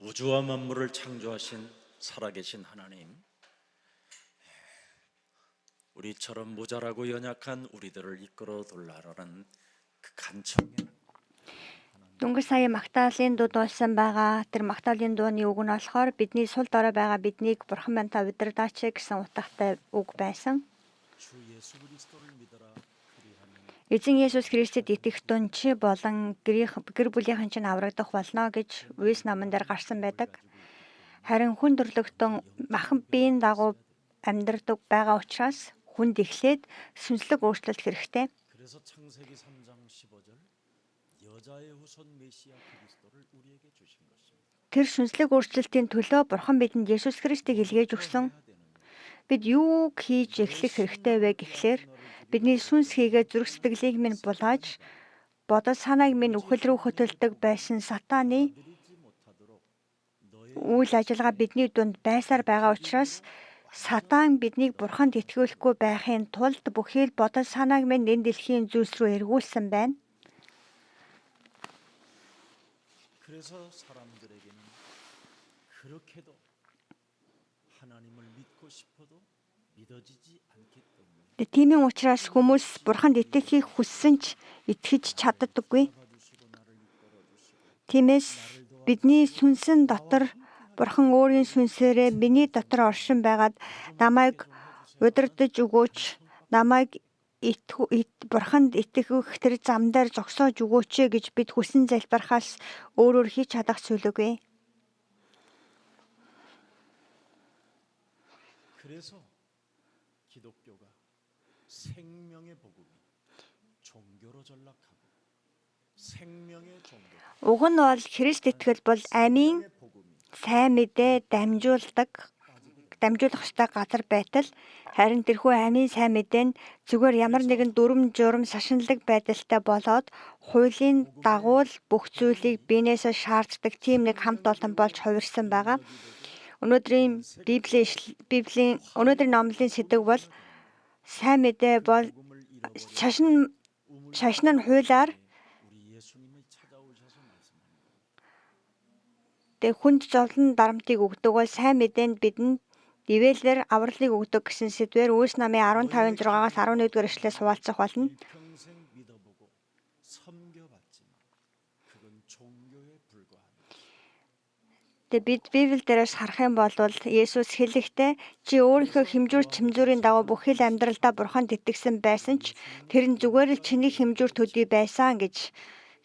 우주와 만물을 창조하신 살아계신 하나님, 우리처럼 모자라고 연약한 우리들을 이끌어 돌아라는 그 간청에 Дөнгөж сая Магдалины дууд болсон байгаа. Тэр Магдалины дууны үг нь болохоор бидний сул дорой байгаа биднийг Бурхан байна та удирдаач гэсэн утгатай үг байсан. 주 예수 그리스도를 믿어라 그리하면 Эзэн Есүс Христэд итгэх түн чи болон гэр бүлийнхэн чинь аврагдах болно гэж Үс номон дээр гарсан байдаг. Харин хүн төрлөختөн махан биеийн дагуу амьдрдаг байгаа учраас хүнд эхлээд сүнслэг өөрчлөлт хэрэгтэй. 그래서 창세기 3장 15절 여자의 후손 메시아 그리스도를 우리에게 주신 것입니다. Тэр сүнслэг өөрчлөлтийн төлөө Бурхан бидэнд Есүс Христийг илгээж өгсөн. Бид юу хийж эхлэх хэрэгтэй вэ гэхлээр бидний сүнс хийгээ зүрх сэтгэлийг минь булааж бодол санааг минь үхэл рүү хөтөлдөг байсан сатааны үйл ажиллагаа бидний дунд байсаар байгаа учраас сатан биднийг Бурханд итгүүлэхгүй байхын тулд бүхий л бодол санааг минь энэ дэлхийн зүйлс рүү эргүүлсэн байна. 그래서 사람들에게는 그렇게도 하나님을 믿고 싶어도 믿어지지 않기 때문에 Тийм учраас хүмүүс Бурханд итгэхийг хүссэн ч итгэж чаддаггүй. Тиймээс бидний сүнсэн дотор Бурхан өөрийн сүнсээрээ миний дотор оршин байгаад намайг удирдах өгөөч, намайг Бурханд итгэх тэр зам дээр зогсоож өгөөч гэж бид хүсэн залбирахаас өөрөөр хийж чадах зүйлгүй. 그래서 기독교가 생명의 복음이 종교로 전락하고 생명의 종교 Уг нь бол Христ итгэл бол амийн сайн мэдээ дамжуулах ёстой газар байтал харин тэрхүү амийн сайн мэдээ нь зүгээр ямар нэгэн дүрм журм шашинлаг байдалтай болоод хуулийн дагуу л бүх зүйлийг биенээсээ шаарддаг тийм нэг хамт олон болж хувирсан байгаа. Өнөөдрийн өнөөдрийн номлын сэдэв бол сайн мэдээ бол шашин нь хуулиар 우리 예수님이 찾아오셔서 말씀합니다. хүнд зовлон дарамтыг өгдөг бол сайн мэдээнд бидэнд ивэлээр авралыг өгдөг гэсэн сэдвээр Үлс намын 15:6-аас 11-р эшлэлээс хуваалцах болно. 평생 믿어보고 섬겨봤지만 그건 종교에 불과합니다. Тэгээд бид Библи дээрээс харах юм бол Есүс хэлэхдээ чи өөрийнхөө хэмжүүр чимзүүрийн дагуу бүхий л амьдралдаа Бурханд итгэсэн байсан ч тэр нь зүгээр л чиний хэмжүүр төдий байсан гэж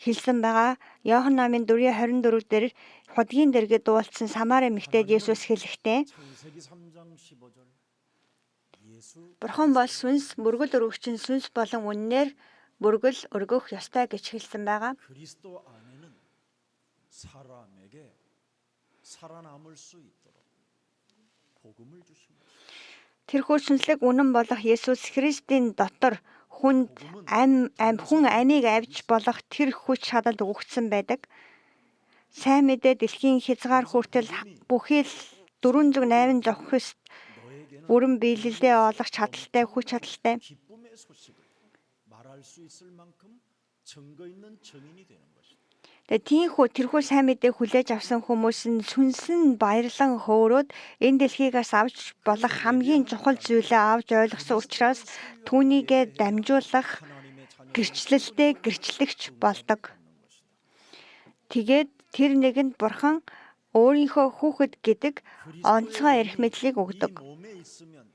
хэлсэн байгаа. Иохан намын 4:24 дээр худгийн дэргэд дуулсан Самар эмэгтэйд Есүс хэлэхдээ 창세기 3장 15절 예수 Бурхан бол сүнс мөргөл өргөгчин сүнс болон үннээр мөргөл өргөх ёстой гэж хэлсэн байгаа. 그리스도 안에는 사람에게 살아남을 수 있도록 복음을 주신 것입니다. Тэрхүү сүнслэг үнэн болох Есүс Христийн дотор хүн амийг авч болох тэр хүч чадал өгөгдсөн байдаг. Сайн мэдээ дэлхийн хязгаар хүртэл бүхий л 408 зохист бүрэн биелэлдээ олох чадaltaй хүч чадалтай. 기쁨의 소식을 말할 수 있을 만큼 증거 있는 증인이 되는 것입니다. Тэгээ тэрхүү сайн мэдээ хүлээж авсан хүмүүс нь сүнсэн баярлан хөөрөөд энэ дэлхийгээс авч болох хамгийн чухал зүйлээ авч ойлгосон учраас түүнийгээ дамжуулах гэрчлэлтэй гэрчлэгч болдог. Тэгээд тэр нэгэнд Бурхан өөрийнхөө хүүхэд гэдэг онцгой эрх мэдлийг өгдөг. 몸에 있으면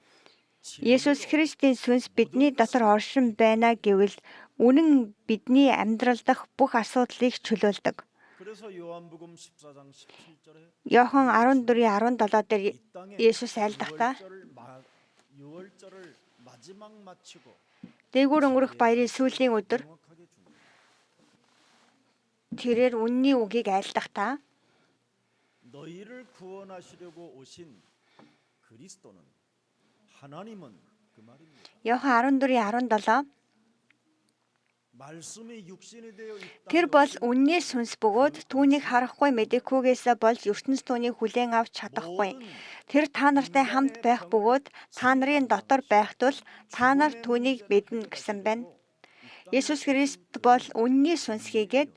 Есүс Христийн сүнс бидний дотор оршин байна гэвэл үнэн бидний амьдрал дах бүх асуудлыг чөлөөлдөг. 그래서 요한복음 14장 17절에 Иохан 14:17 дээр Есүс айлдахдаа 6월절을 마지막 마치고 дээгүүр өнгөрөх баярын сүүлийн өдөр 정확하게 줍니다. тэрээр үнний үгийг айлдахдаа 너희를 구원하시려고 오신 그리스도는 하나님은 그 말입니다. Иохан 14:17 말씀이 육신이 되어 тэр 있다. бол үнний сүнс бөгөөд түүнийг харахгүй мэдэхгүйгээсээ болж ертөнц түүнийг хүлээн авч чадахгүй. Тэр та нартай хамт байх бөгөөд та нарын дотор байх тул та нар түүнийг мэднэ гэсэн байна. Есүс Христ бол үнний сүнс хийгээд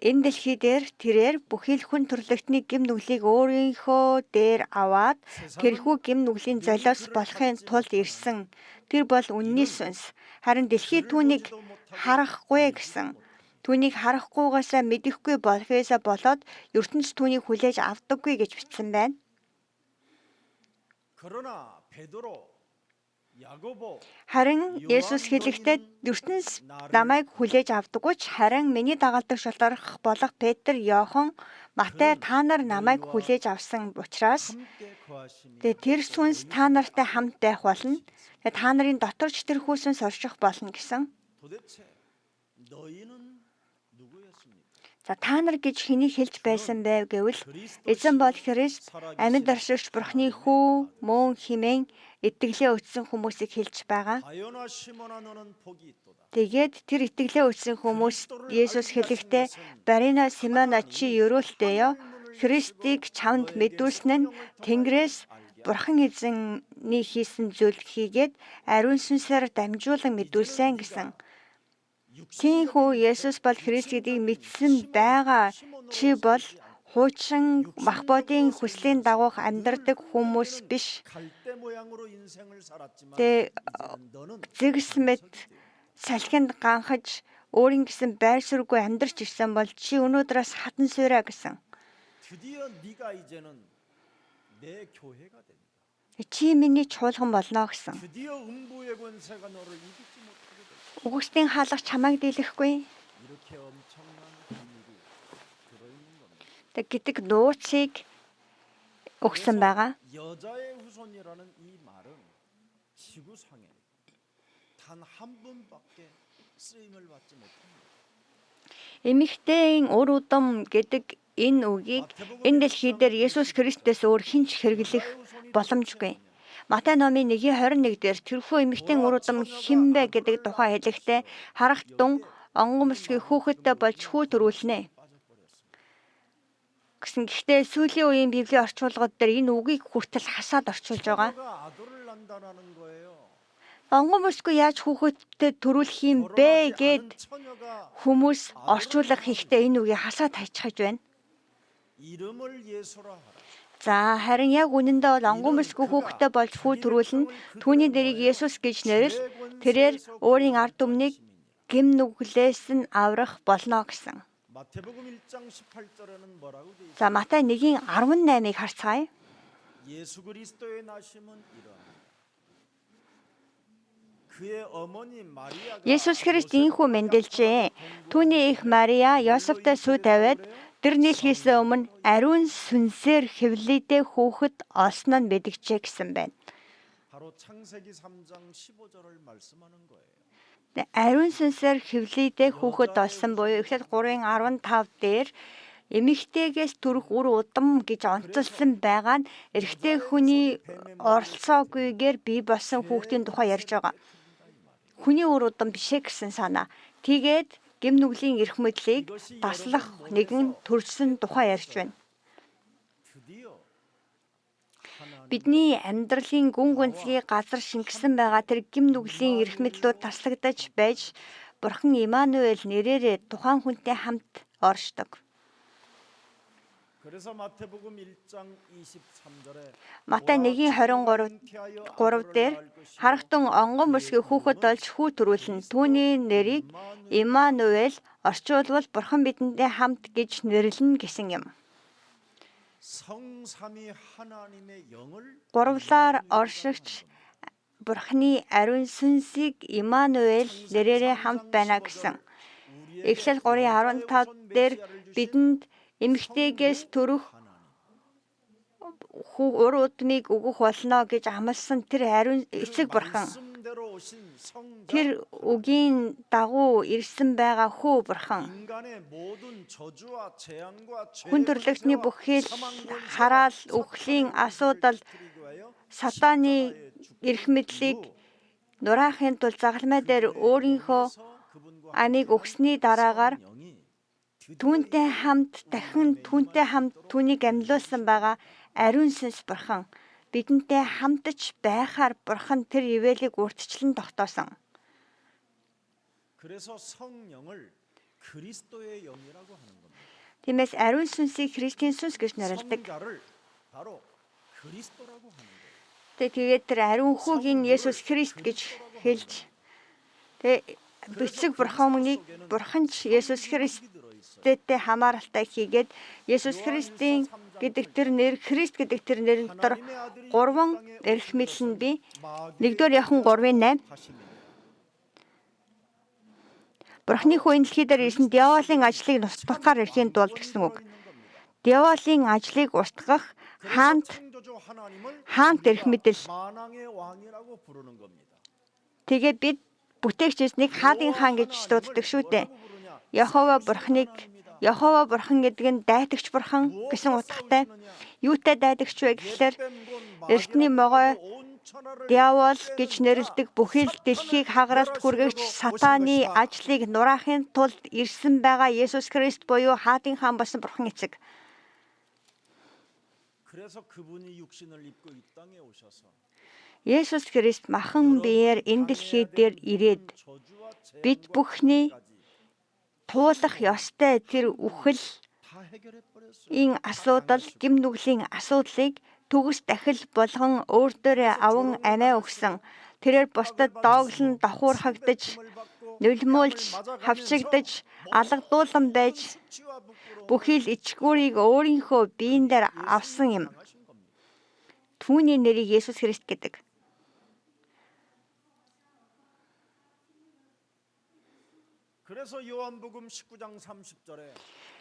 энэ дэлхий дээр тэрээр бүхий л хүн төрлөختний гэм нүглийг өөрийнхөө дээр аваад тэрхүү гэм нүглийн золиос болохын тулд ирсэн. Тэр бол үнний сүнс. Харин дэлхий түүнийг харахгүй гэсэн. Түүнийг харахгүйгаасаа мэдэхгүй болохоосаа болоод ертөнц түүнийг хүлээж авдаггүй гэж бичсэн байна. 그러나 베드로, 야고보, Харин Есүс хэлэхдээ ертөнц намайг хүлээж авдаггүй ч харин миний дагалдагч болох Петр, Иохан, Матай та нар намайг хүлээж авсан учраас 함께 거하시니 тэр сүнс та нартай хамт байх болно. Та нарын доторч тэр хүсэнс орших болно гэсэн. 도대체 너희는 누구였습니까? За та нар гэж хэнийг хэлж байсан байв гэвэл эзэн бол Христ амьд оршигч Бурхны хүү мөн химэн итгэлээ өтсөн хүмүүсийг хэлж байгаа. 바요나 시몬아 너는 복이 있도다. Тэгээд тэр итгэлээ өтсөн хүмүүс Есүс хэлэхдээ Барина Симона чи өрөөлтэй ёо. Христийг чамд мэдүүлсэн нь Тэнгэрээс Бурхан эзэнний хийсэн зүйл хийгээд ариун сүнсээр дамжуулан мэдүүлсэн гэсэн. Тиймээс Есүс бол Христ гэдгийг мэдсэн байгаа. Чи бол хуучин Махбодын хүслийн дагуу амьдардаг хүмүүс биш. 갈대 모양으로 인생을 살았지만 Тэ 너는 зэгс мэд салхинд ганхаж өөрийн гэсэн байр суурьгүй амьдарч ирсэн бол чи өнөөдрөөс хатан суураа гэсэн. 드디어 네가 이제는 내 교회가 된다. Чи миний чуулган болно гэсэн. 드디어 음부의 권세가 너를 이기지 못하게 된다. Угсдын хаалгач чамайг дийлэхгүй. 이렇게 엄청난 비밀이 들어있는 겁니다. Гэдэг нууцыг өгсөн байгаа. 여자의 후손이라는 이 말은 지구상에 단 한 분밖에 쓰임을 받지 못합니다. Эмэгтэйн ур удам гэдэг энэ үгийг энэ дэлхий дээр Есүс Христос өөр хинч хэрэглэх боломжгүй. Матай номын 1:21 дээр тэрхүү эмэгтэйн ур удам хинбэ гэдэг тухай хэлэхдээ харахтун онгон мөсгийн хүүхэдтэй болж хүү төрүүлнэ. Гэхдээ сүүлийн үеийн Библийн орчуулгууд дээр энэ үгийг хүртэл хасаад орчуулж байгаа. 그가 아들을 낳는다는 거예요. Онгон мөсгүй яаж хүүхэдтэй төрүүлэх юм бэ гэд 처녀가 хүмүүс орчуулга хийхдээ энэ үгийг хасаад хайчихаж байна. 이름을 예수라 하라. За харин яг үнэндээ бол онгон мөсгүй хүүхэдтэй болж хүү төрүүлнэ. Түүний дэрийг Есүс гэж нэрлэл тэрээр өөрийн ард түмнийг гэм нүглээс нь аврах болно гэсэн. 마태복음 1장 18절에는 뭐라고 돼 있어요? За Матай 1:18-ыг харцгаая. 예수 그리스도의 나심은 이러합니다. 그의 어머니 마리아가 Есүс Христ ийхүү мэндэлжээ. Түүний их Мария Йосефтэй сүү тавиад тэр нийлхээс өмнө ариун сүнсээр хэвлэлдээ хүүхэд олсон нь мэдгчээ гэсэн байна. 바로 창세기 3장 15절을 말씀하는 거예요. Ариун сүнсээр хэвлэлдээ хүүхэд олсон буюу Эхлэл 3:15 дээр эмэгтэйгээс төрөх үр удам гэж онцолсон байгаа нь эрэгтэй хүний оролцоогүйгээр бий болсон хүүхдийн тухай ярьж байгаа. Хүний үр удам бишээ гэсэн санаа. Тэгээд гэм нүглийн эрх мэдлийг таслах нэгэн төрсөн тухай ярьж байна. 드디어 Бидний амьдралын гүн гүнзгий газар шингэсэн байгаа тэр гэм нүглийн эрх мэдлүүд таслагдаж байж Бурхан Имануэль нэрээрээ тухайн хүнтэй хамт оршдог. 그래서 마태복음 1장 23절에 Матай 1:23 дээр харахтун онгон мөсгийн хүүхэд болж хүү төрүүлнэ. Түүний нэрийг Имануэль орчуулбал Бурхан бидэнтэй хамт гэж нэрлэнэ гэсэн юм. 성삼위 하나님의 영을 Гурвлаар оршигч Бурханы ариун сүнсийг Имануэль нэрээрээ хамт байна гэсэн. Эхлэл 3:15 дээр бидэнд эмэгтэйгээс төрөх ур удмыг өгөх болно гэж амласан тэр ариун эцэг Бурхан. 말씀대로 오신 성자 Тэр үгийн дагуу ирсэн байгаа хүү Бурхан. 인간의 모든 저주와 재앙과 Хүн төрлөختний бүхэл хараал, үхлийн асуудал, сатааны эрх мэдлийг нураахын тулд загалмай дээр өөрийнхөө амийг өгсөний дараагаар түүнтэй хамт дахин түүнтэй хамт түүнийг амьлуулсан байгаа ариун сүнс Бурхан бидэнтэй хамтж байхаар Бурхан тэр ивэлийг урьдчилан тогтоосон. 그래서 성령을 그리스도의 영이라고 하는 겁니다. Тиймээс ариун сүнсийг Христийн сүнс гэж нэрлэдэг. 성자를 바로 그리스도라고 하는 거예요. Тэгээд тэр ариун хүүгийн Есүс Христ гэж хэлж бицэг бурхамыг бурханч Есүс Христтэй хамааралтай хийгээд Есүс Христийн гэдэг тэр нэр Христ гэдэг тэр нэр дотор 3 эрх мэдэл нь бий. 1-р Иохан 3:8 Бурхны хүү энэ дэлхий дээр ирсэн диаволын ажлыг устгахаар ирэхийн тулд гэсэн үг. Диаволын ажлыг устгах хаант эрх мэдэл. Тэгээд бид бүтээгч эзнийг хаадын хаан гэж дууддаг шүү дээ. Яхова бурхан гэдэг нь дайдагч бурхан гэсэн утгатай. Юутай дайдагч вэ гэхлээр эртний могой диавол гэж нэрлэдэг бүхэл дэлхийг хагаралт хүргэгч сатаны ажлыг нураахын тулд ирсэн байгаа Есүс Христ буюу хаадын хаан болсон бурхан эцэг. 그래서 그분이 육신을 입고 이 땅에 오셔서 Есүс Христ махан биеэр энэ дэлхий дээр ирээд бид бүхний туулах ёстой тэр үхэл ийн асуудал, гим нүглийн асуудлыг төгс дахил болгон өөртөөрөө аван амиа өгсөн. Тэрээр бусдад дооглон давхуурхагдаж, нулимуулж, хавчигдаж, алгадуулан байж бүхий л ичгүүрийг өөрийнхөө биен дээр авсан юм. Түүний нэрийг Есүс Христ гэдэг. 그래서 요한복음 19장 30절에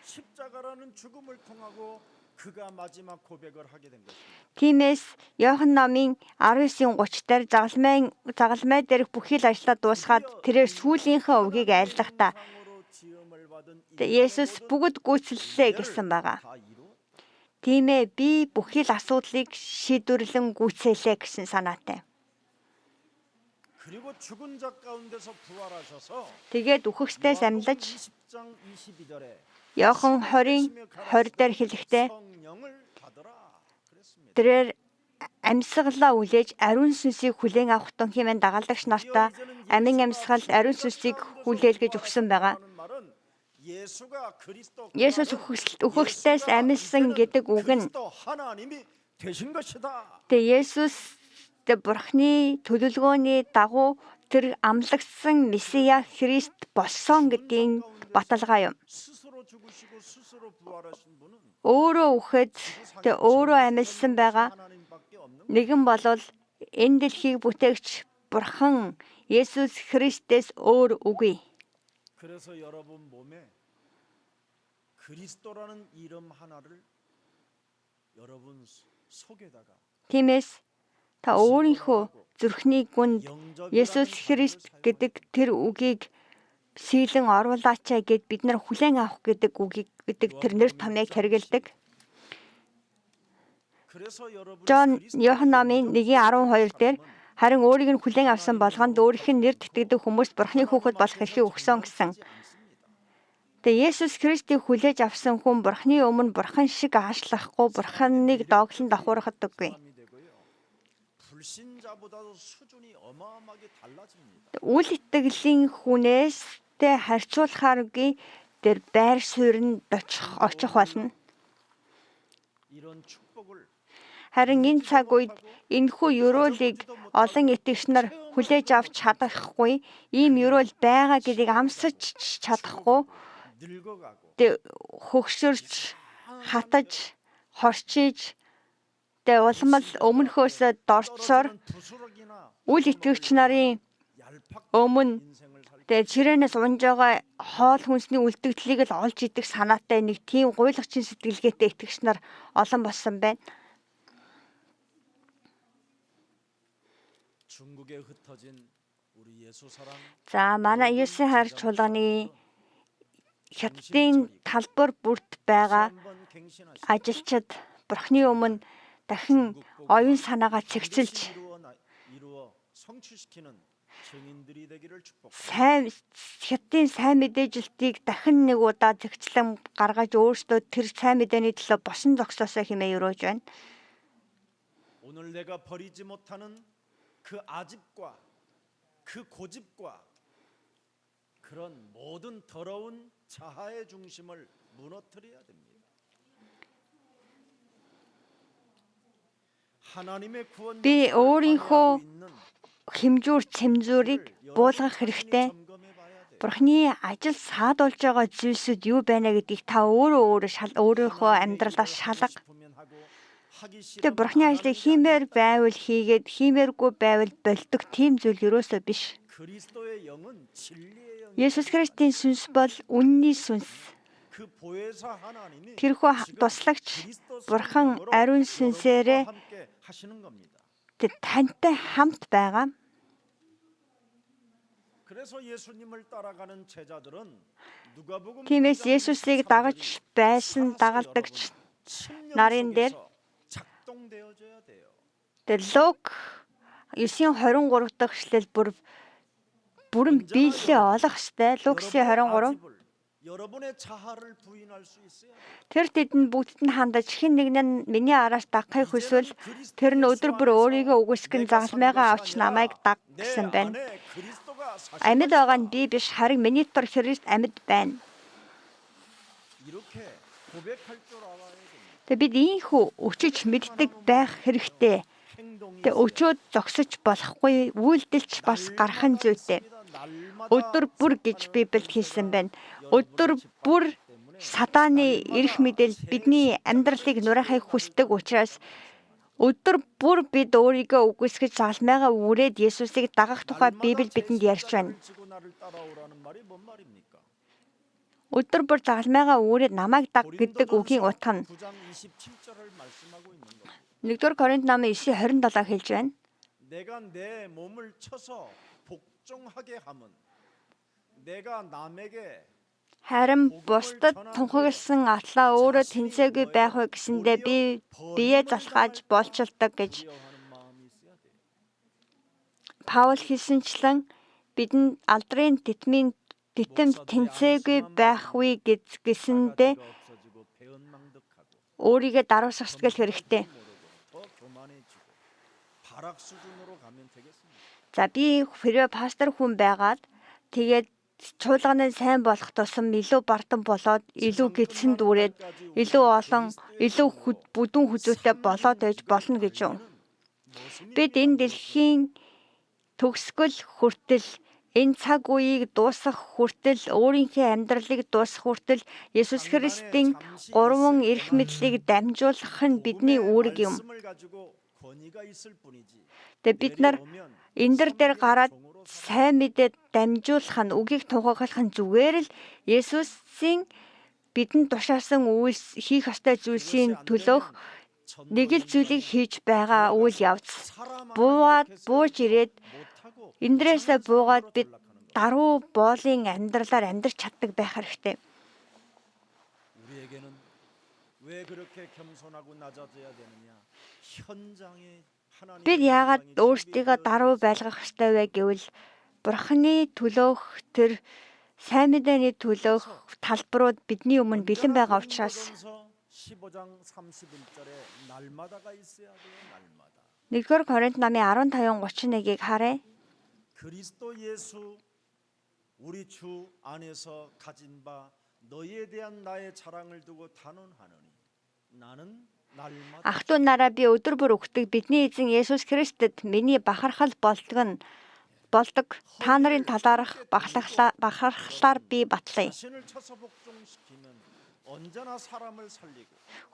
십자가라는 죽음을 통하고 그가 마지막 고백을 하게 된 것입니다. Тиймээс Иохан номын 19:30 дээр загалмай дээрх бүхий л ажлаа дуусгаад тэрээр сүүлийнхээ үгийг айлдахдаа Есүс бүгд гүйцэллээ гэсэн байгаа. Тиймээ би бүхий л асуудлыг шийдвэрлэн гүйцээлээ гэсэн санаатай. 그리고 죽은 자 가운데서 부활하셔서 Тэгээд үхэгсдээс амьлаж Иохан 20:20 дээр хэлэхдээ тэрээр амьсгалаа үлээж ариун сүнсийг хүлээн авах тун хэмээн дагалдагч нартаа амин амьсгал ариун сүнсийг хүлээл гэж өгсөн байгаа. Есүс үхэгсдээс амьсан гэдэг үг нь Есүс Бурхны төлөвлөгөөний дагуу тэр амлагдсан Месиа Христ болсон гэдгийн баталгаа юм. Өөрөө үхэд өөрөө амьсан байгаа нэгэн болол энэ дэлхийг бүтээгч Бурхан Есүс Христээс өөр үгүй. 그래서 여러분 몸에 그리스도라는 이름 하나를 여러분 속에다가 Тиймээс та өөрийнхөө зүрхний гүнд Есүс Христ гэдэг тэр үгийг сийлэн оруулаачаа гэд бид нар хүлээн авах гэдэг үгийг гэдэг тэр нэр томьёог хэрэгэлдэг. Иохан номын 1:12 дээр харин өөрийг нь хүлээн авсан болгонд өөрийнх нь нэр тэтгэдэг хүмүүст Бурхны хүүхэд болох эрхийг өгсөн гэсэн. Тэгээ Есүс Христийг хүлээж авсан хүн Бурхны өмнө Бурхан шиг аашлахгүй, Бурханыг дооглон давхуурхадаггүй. Үл итгэлийн хүнээс харьцуулахааргүй тэр байр суурь нь очих болно. Харин энэ цаг үед энэхүү ёроолыг олон итгэгч нар хүлээж авч чадахгүй, ийм ёроол байгаа гэдгийг амсаж чадахгүй, хөгшөрч, хатаж, хорчиж, улмал өмнөхөөсөө дорцсоор үл итгэгч нарын өмнө чирээнээс унж байгаа хоол хүнсний үлдэгдлийг л олж идэх санаатай нэг тийм гуйлагчин сэтгэлгээтэй итгэгч нар олон болсон байна. За манай Есүсийн хайр чуулганы Хятадын талбар бүрт байгаа ажилчид Бурхны өмнө дахин оюун санаагаа цэгцэлж Хятадын сайн мэдээжилтийг дахин нэг удаа цэгцлэн гаргаж өөрсдөө тэр сайн мэдээний төлөө босон зогсоосоо хэмээн өрөөж байна. 오늘 내가 버리지 못하는 그 아집과 그 고집과 그런 모든 더러운 자아의 중심을 무너뜨려야 됩니다. 하나님의 구원 Би 역사를 өөрийнхөө 방해하고 있는 хэмжүүр цэмзүүрийг буулгах хэрэгтэй. Бурхны ажил саадуулж байгаа зүйлсүүд юу байна гэдгийг та өөрийнхөө амьдралаас шалга. Тэгээ Бурхны ажлыг хиймээр байвал хийгээд хиймээргүй байвал болдог тийм зүйл юусоо биш. Есүс Христийн сүнс бол үнний сүнс. Тэрхүү туслагч Бурхан ариун сүнсээрээ тантай хамт байгаа. Тиймээс Есүсийг дагаж байсан дагалдагч нарын дээр Лук 9:23 дахь эшлэл бүрэн биелэлээ олох ёстой. Лук 9:23. Тэр тэдэнд бүгдд нь хандаж хэн нэг нь миний араас дагахыг хүсвэл тэр нь өдөр бүр өөрийгөө үгүйсгэн загалмайгаа авч намайг даг гэсэн байна. Амьд байгаа нь би биш, харин миний дотор Христ амьд байна. Тэгээ бид ийхүү өчөж мэддэг байх хэрэгтэй. Тэгээ өчөөд зогсож болохгүй, үйлдэлч бас гарахын зүйтэй. Өдөр бүр гэж Библиэд хэлсэн байна. Өдөр бүр сатааны эрх мэдэл бидний амьдралыг нураахыг хүсдэг учраас өдөр бүр бид өөрийгөө үгүйсгэж загалмайгаа үрээд Есүсийг дагах тухай Библи бидэнд ярьж байна. Өдөр бүр загалмайгаа үрээд намайг даг гэдэг үгийн утга нь 1-р Коринт намын 9:27 хэлж байна. 내가 내 몸을 쳐서 복종하게 함은 내가 남에게 Харин бусдад тунхагласан атлаа өөрөө тэнцээгүй байх вэ гэсэндээ би биеэ залхааж болчилдог гэж Паул хэлсэнчлэн бидэнд алдрын титмийн тэнцээгүй байхгүй гэсэндээ өөрийгөө даруусгах сэтгэл хэрэгтэй. За би хэрвээ пастор хүн байгаад тэгээд чуулганы сайн болох тусам илүү бардам болоод илүү гидсэн дүүрээд илүү олон илүү бүдүүн хүзүүтэй болоод байж болно гэж юу? Бид энэ дэлхийн төгсгөл хүртэл энэ цаг үеийг дуусгах хүртэл өөрийнхөө амьдралыг дуусгах хүртэл Есүс Христийн 3 эрх мэдлийг дамжуулах нь бидний үүрэг юм. Тэгээ бид нар энэ дээр гараад сайн мэдээд дамжуулах нь үгийг тунхаглах нь зүгээр л Есүсийн бидэнд тушаасан хийх ёстой зүйлсийн төлөөх нэг л зүйлийг хийж байгаа үйл явц. Бууж ирээд эндрэсээ буугаад бид даруй боолын амьдралаар амьдрч чаддаг байх хэрэгтэй. Бид яагаад өөрсдийгөө даруй байлгах ёстой вэ гэвэл Бурхны төлөөх тэр сайн мэдээний төлөөх талбарууд бидний өмнө бэлэн байгаа учраас 1-р Коринт намын 15:31-ыг харъя. 그리스도 예수 우리 주 안에서 가진 바 너희에 대한 나의 자랑을 두고 단언하노니 나는 Ах トゥ нараа би өдөр бүр өгдөг бидний эзэн Есүс Христэд миний бахархал болдог. Та нарын талаарх бахархлаар би батлая.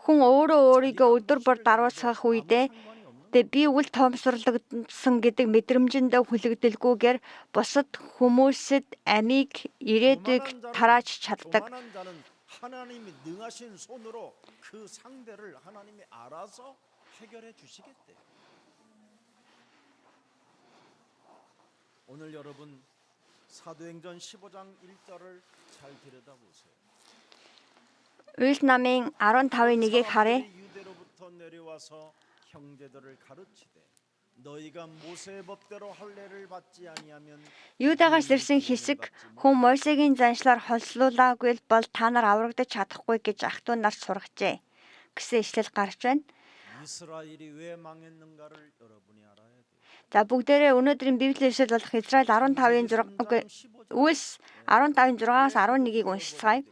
Хүн өөрийгөө өдөр бүр даруусгах үедээ би үл тоомсорлогдсон гэдэг мэдрэмжэндээ хүлэгдэлгүйгээр бусад хүмүүсэд амийг ирээдүйг тарааж чаддаг. 하나님이 능하신 손으로 그 상대를 하나님이 알아서 해결해 주시겠대요. 오늘 여러분 사도행전 15장 1절을 잘 들여다보세요. Үйл намын 15:1-ийг харъя. 유대로부터 내려와서 형제들을 가르치되 너희가 모세의 법대로 할례를 받지 아니하면 Юудагаас ирсэн хэсэг хүн Мосегийн заншлаар холслуулаагүй бол та нар аврагдаж чадахгүй гэж ах トゥ нарт сургажээ гэсэн ишлэл гарч байна. 이스라엘이 왜 망했는가를 여러분이 알아야 돼요. За бүгдээрээ өнөөдрийн Библийн ишлэл болох Израиль 15:6 Үлс 15:6-аас 11-ийг уншицгаая.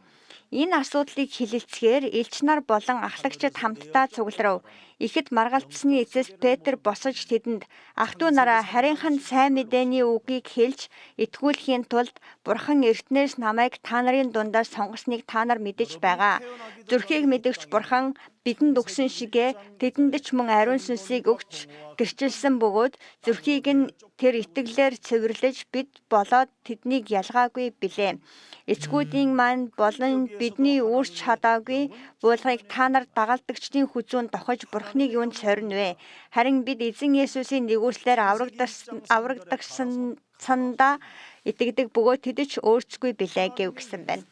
Энэ асуудлыг хилэлцгээр элч нар болон ахлагчид хамтдаа цугларав. Ихэд маргалдсны эцэс Петр босож тэдэнд ах トゥ нараа харийнханд сайн мэдээний үгийг хэлж итгүүлэхийн тулд Бурхан эртнээс намайг та нарын дундаас сонгосныг та нар мэдэж байгаа. Зүрхийг мэдэгч Бурхан бидэнд өгсөн шигэ тэдэнд ч мөн ариун сүнсийг өгч гэрчилсэн бөгөөд зүрхийг нь тэр итгэлээр цэвэрлэж бид болоод тэднийг ялгаагүй билээ. Эцгүүдийн маань болон бидний үүрч чадаагүй буулгыг та нар дагалдагчдын хүзүүн тохиж Бурхныг юунд сорino вэ? Харин бид эзэн Есүсийн нэгүслэр аврагдсандаа итгэдэг бөгөөд тэд ч өөрсгүй билээ гэв гэсэн байна.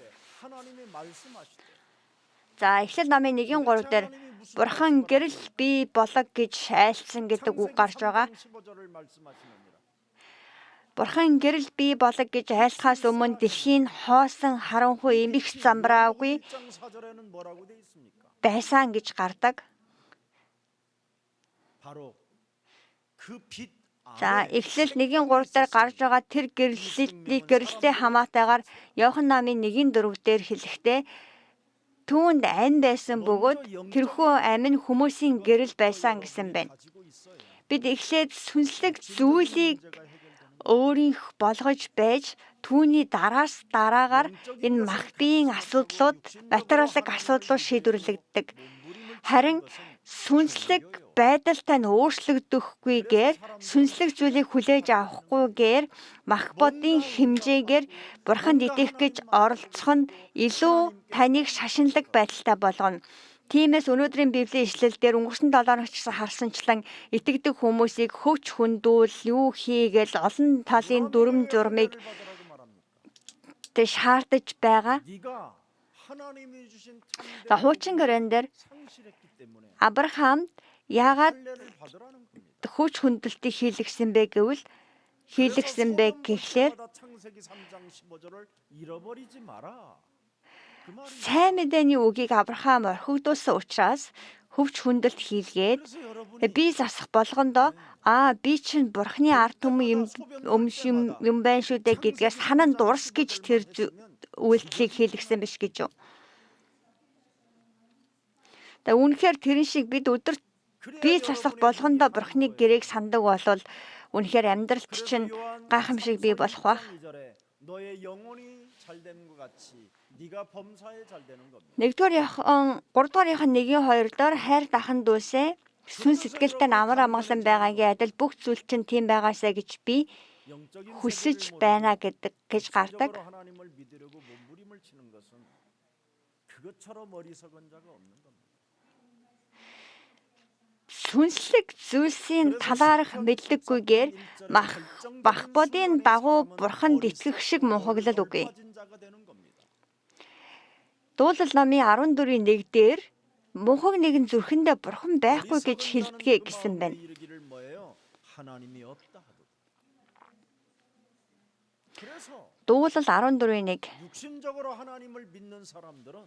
За Эхлэл номын 1:3 дээр Бурхан гэрэл бий болог гэж айлцсан гэдэг үг гарч байгаа. Бурхан гэрэл бий болог гэж айлтахаас өмнө дэлхийн хоосон харанхуй эмх замбраагүй байсан гэж гардаг. За Эхлэл 1:3 дээр гарч байгаа тэр гэрэлтэй хамаатайгаар Иохан намын 1:4 дээр хэлэхдээ түүнд амь байсан бөгөөд тэрхүү амь нь хүмүүсийн гэрэл байсан гэсэн байна. Бид эхлээд сүнслэг зүйлийг өөрийнх болгож байж түүний дараас дараагаар энэ мах биеийн асуудлууд, материалын асуудлууд шийдвэрлэгддэг. Харин сүнслэг байдалтай нь өөрчлөгдөхгүйгээр сүнслэг зүйлийг хүлээж авахгүйгээр мах бодийн хэмжээгээр Бурханд итгэх гэж оролцох нь илүү таныг шашинлаг байдалтай болгоно. Тиймээс өнөөдрийн Библийн ишлэлдэр өнгөрсөн 7 хоногт харсанчлан итгэдэг хүмүүсийг хөвч хүндүүл юу хийгээл олон талын дүрм журмыг шаардаж байгаа. За хуучин гэрэн дээр Авраам яагаад хөвч хүндэлтийг хийлгсэн бэ гэвэл гэхлээр сайн мэдээний үгийг Авраам орхигдуулсан учраас хөвч хүндэлт хийлгээд би засах болгондоо би чинь Бурхны ард түмэн юм байна шүү дээ гэдгээр санан дурс гэж тэр үйлдэлийг хийлгсэн биш гэж юу. Тэгээ үнэхээр тэрэн шиг бид өдөрт би засах болгондоо Бурхны гэрээг сандаг болвол үнэхээр амьдралд чинь гайхамшиг бий болох бах. 1-р Иохан 3-р Иохан 1:2 дээр хайр дахан дүүсээ сүн сэтгэлтэй амар амгалан байгаагийн адил бүх зүйл чинь тийм байгаасаа гэж би хүсэж байна гэж гардаг. Сүнслэг зүйлсийн талаарх мэдлэггүйгээр мах бодийн дагуу Бурханд итгэх шиг мунхаглал үгүй. Дуулал номын 14:1 дээр мунхаг нэгэн зүрхэндээ Бурхан байхгүй гэж хэлдэг гэсэн байна. Дуулал 14:1 육신적으로 하나님을 믿는 사람들은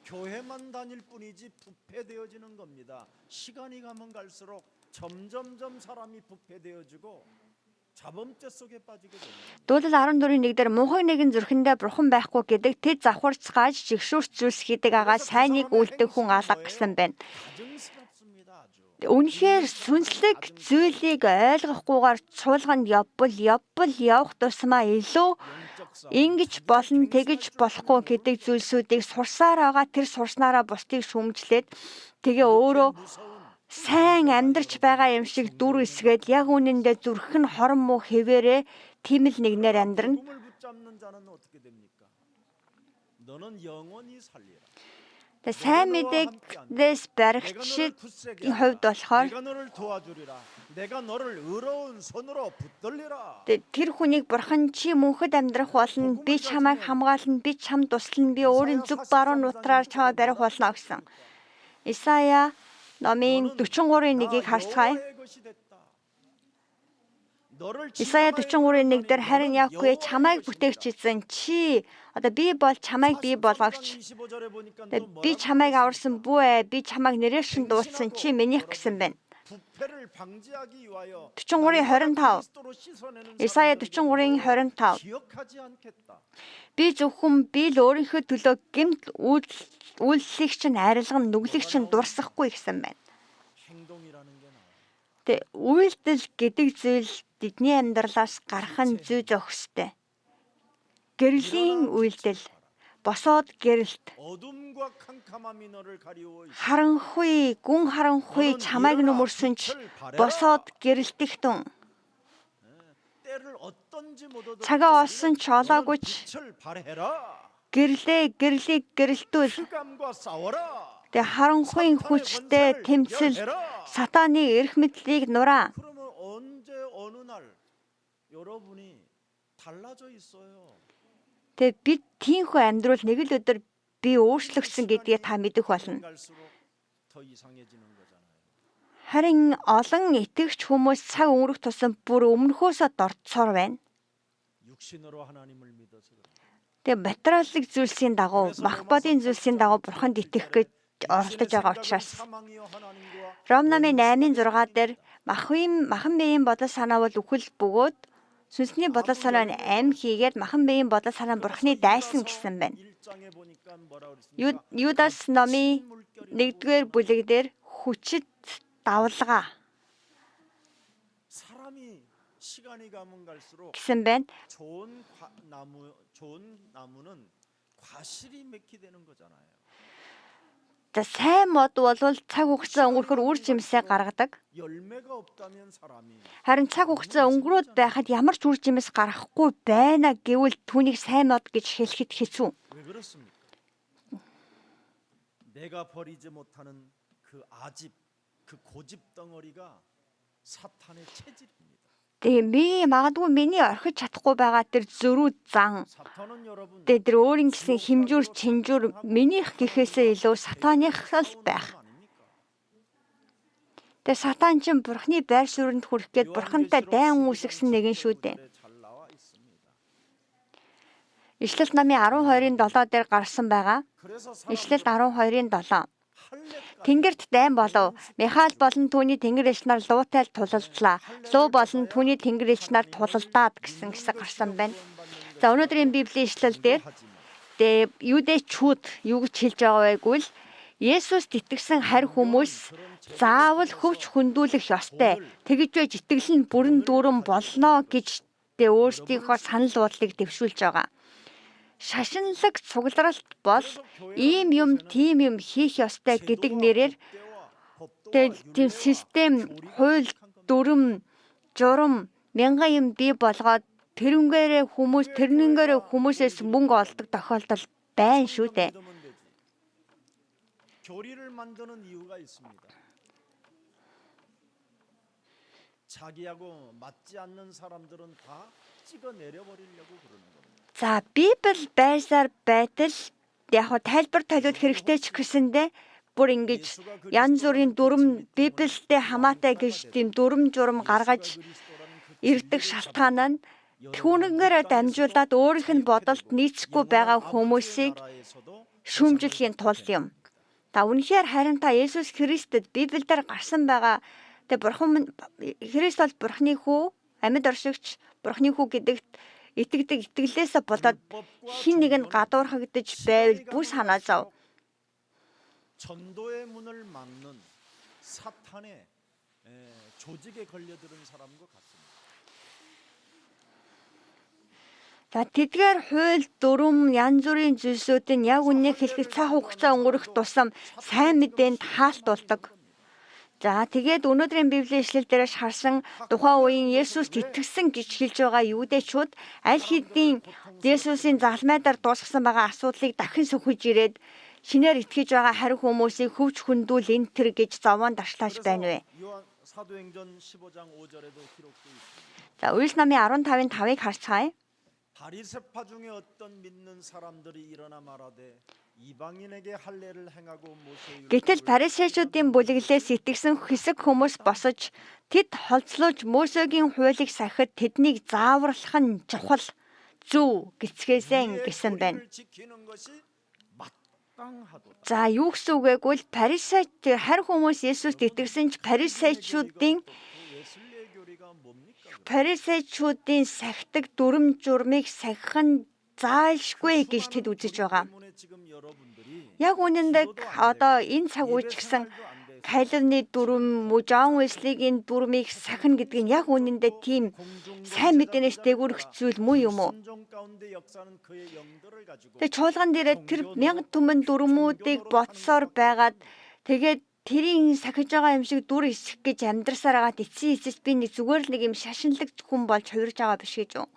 교회만 다닐 뿐이지 부패되어지는 겁니다. 시간이 가면 갈수록 점점점 사람이 부패되어지고 자범죄 속에 빠지게 됩니다. Дуулал 14:1 дээр мунхаг нэгэн зүрхэндээ Бурхан байхгүй гэдэг тэд завхарцгааж жигшүүрч зүйлс хийдэг агаа сайныг үлдэх хүн алга гэсэн байна. Үнэхээр сүнслэг зүйлийг ойлгохгүйгээр чуулганд явах тусмаа илүү ингэж болно тэгэж болохгүй гэдэг зүйлсүүдийг сурсаар байгаа тэр сурснараа бусдыг шүүмжлээд тэгээ өөрөө сайн амьдарч байгаа юм шиг дүр эсгээд яг үнэндээ зүрх нь хорон муу хэвээрээ тийм л нэгнээр амьдрна. Сайн мэдээгээс баригчдын хувьд болохоор тэр хүнийг Бурхан чи мөнхөд амьдрах болно, би чамайг хамгаална, би чамд туслана, би өөрийн зүг баруун нутраар чамайг барих болно гэсэн. Исая номын 43:1-ийг харцгаая. Исая 43:1 дээр харин Яакове чамайг бүтээгч эзэн чи одоо би бол чамайг бий болгогч. Би чамайг аварсан бүү ээ, би чамайг нэрээр шин дуудсан чи минийх гэсэн байна. 부패를 방지하기 위하여 43:25. 그리스도로 씻어내는 Исая 사람들에게 43:25. 기억하지 않겠다. Би зөвхөн би л өөрийнхөө төлөө гэмт үйлчлийг чинь арилган нүглийг чинь дурсахгүй гэсэн байна. 행동이라는 게 나와요. Тэ үйлдэл гэдэг зүйл бидний амьдралаас гарах нь зүй зохистой. Гэрлийн үйлдэл, босоод гэрэлт, 어둠과 캄캄함이 너를 가리워 있어. харанхуй, гүн харанхуй чамайг нөмөрсөн ч босоод гэрэлтэх тун. 때를 어떤지 못 얻어. цагаа олсон ч олоогүй ч 빛을 발해라. гэрлийг гэрэлтүүл. 흑암과 싸워라. Тэ харанхуйн хүчтэй тэмцэл, сатааны эрх мэдлийг нураа. 그러면 언제 어느 날 여러분이 달라져 있어요. Тэ бид тийхүү амьдрал нэг л өдөр би өөрчлөгдсөн гэдгийг та мэдэх болно. 갈수록 더 이상해지는 거잖아요. Харин олон итгэгч хүмүүс цаг өнгөрөх тусам бүр өмнөхөөсөө дорцоор байна. 육신으로 하나님을 믿어서 그래요. Тэгээ материаллык зүйлсийн дагуу, мах бодийн зүйлсийн дагуу бурханд итгэх гэж оролдож байгаа учраас 사망이여 하나님과 Ром намын 8:6 дээр махан биеийн бодол санаа бол үхэл бөгөөд сүнсний бодол санаа нь амь хийгээд махан биеийн бодол санаа нь бурхны дайсан гэсэн байна. 1장에 보니까 뭐라 그랬습니까? Юдас номын 1-р бүлэг дээр хүчит давлага 사람이 시간이 가면 갈수록 гэсэн байна. 좋은 나무는 과실이 맺게 되는 거잖아요. За сайн мод бол цаг хугацаа өнгөрөхөөр үр жимсээ гаргадаг. 열매가 없다면 사람이 Харин цаг хугацаа өнгөрөөд байхад ямар ч үр жимс гарахгүй байна гэвэл түүнийг сайн мод гэж хэлэхэд хэцүү. 왜 그렇습니까? 내가 버리지 못하는 그 아집, 그 고집 덩어리가 사탄의 체질입니다. Тэгээ би магадгүй миний орхиж чадахгүй байгаа тэр зөрүү зан 사탄은 여러분 тэр өөрийн гэсэн химжүүр чинжүүр минийх гэхээсээ илүү сатаных л байх. Тэгээ сатан чинь бурхны байр суурьнд хүрэх гээд бурхантай дайн үүсгэсэн нэгэн шүү дээ. 잘 나와 있습니다. Ишлэл намын 12:7 дээр гарсан байгаа. 그래서 Ишлэл 12:7. 할례 Тэнгэрт дайн болов. Михаил болон түүний тэнгэр элч нар луутай тулалдлаа. Луу болон түүний тэнгэр элч нар тулалдаад гэсэн гарсан байна. За өнөөдрийн Библийн ишлэл дээр юудэчүүд юу гэж хэлж байгаа вэ гэвэл Есүст итгэсэн харь хүмүүс заавал хөвч хөндүүлэх ёстой. Тэгж байж итгэл нь бүрэн дүүрэн болно гэж өөрсдийнхөө санал бодлыг дэвшүүлж байгаа. Шашинлаг цугларалт бол ийм юм, тийм юм хийх ёстой гэдэг нэрээр тийм систем, хууль, дүрм, журам, мянган юм бий болгоод тэрнгээрээ хүмүүсээс мөнгө олдог тохиолдол байна шүү дээ. 교리를 만드는 이유가 있습니다. 자기하고 맞지 않는 사람들은 다 찍어내려 버리려고 그러는 겁니다. За Библи байсаар байтал яг тайлбар толиод хэрэгтэй ч гэсэндэ бүр ингэж янз бүрийн дүрм Библиэд хамаатай гэж тийм дүрм журам гаргаж ирдэг шалтгаан нь түүнээрээ дамжуулаад өөрийнх нь бодолд нийцэхгүй байгаа хүмүүсийг шүүмжлэхийн тулд юм. Та үнэхээр харин та Есүс Христэд Библиэлд гарсан байгаа тэ бурхан Христ бол бурхны хүү, амьд оршигч бурхны хүү гэдэгт итгэдэг итгэлээсээ болоод хин нэг нь гадуурхагдж байвал бүх санаа зов. 전도의 문을 막는 사탄의 조직에 걸려들은 사람과 같습니다. За тэдгээр хууль, дүрм, янз бүрийн зүйлсүүд нь яг үннийг хэлэхэд цаг хугацаа өнгөрөх тусам сайн мэдээнд хаалтуулдаг. За тэгээд өнөөдрийн Библийн ишлэл дээрээс харсан тухайн үеийн Есүст итгэсэн гэж хэлж байгаа юудэчүүд аль хэдийн Есүсийн залмайдаар дуусгасан байгаа асуудлыг дахин сөхөж ирээд шинээр итгэж байгаа харь хүмүүсийг хөвч хөндүүл энэ төр гэж зовоон даршлааж байна вэ. 사도행전 15장 5절에도 기록되어 있습니다. За Үйлс намын 15:5-ыг харцгаая. 바리새파 중에 어떤 믿는 사람들이 일어나 말하되 이방인에게 할례를 행하고 모세의 Гэтэл Парисеучуудын бүлэглээс итгэсэн хэсэг хүмүүс босож тэд холцлоож Мосегийн хуулийг сахихад тэднийг зааварлах нь чухал зөв гэцгээсэн гэсэн байна. 마땅하도다. За юу гэсэн үг вэ гэвэл Парисеч харь хүмүүс Есүст итгэсэн ч Парисечүүдийн 웨슬리의 교리가 뭡니까? Парисечүүдийн сахидаг дүрм журмыг сахих нь заашгүй гэж тэд үзэж байгаа. 때문에 지금 여러분들이 Яг үнэндээ одоо энэ цаг үеч гэсэн Кальвины дүрм, Жон Уэслигийн дүрмийг сахина гэдэг нь яг үнэндээ тийм сайн мэдээнээс дээгүүрх зүйл муу юм уу? 순종 가운데 역사는 그의 영들을 가지고 Тэгээ чуулган дээрээ тэр 1000 түмэн дүрмүүдийг бодсоор байгаад тэгээд тэрийн сахиж байгаа юм шиг дүр исэх гэж амьдрасаар агаад эцсийн эцэс би нэг зүгээр л нэг юм шашинлаг хүн болж хувирж байгаа биш гэж юу?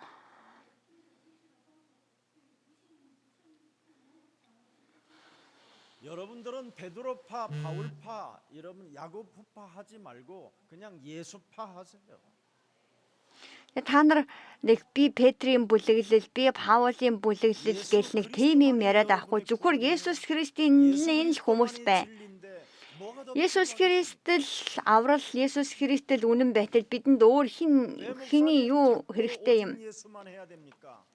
여러분들은 베드로파, 바울파, 여러분 야고보파 하지 말고 그냥 예수파 하세요. Та нар нэг би Петрийн бүлэглэл, би Паулын бүлэглэл гэл нэг тийм юм яриад авахгүй зөвхөр Есүс Христийн энэ л хүмүүс бай. Есүс Христэл аврал, Есүс Христэл үнэн байтал бидэнд өөр хиний юу хэрэгтэй юм? 예수만 해야 됩니까?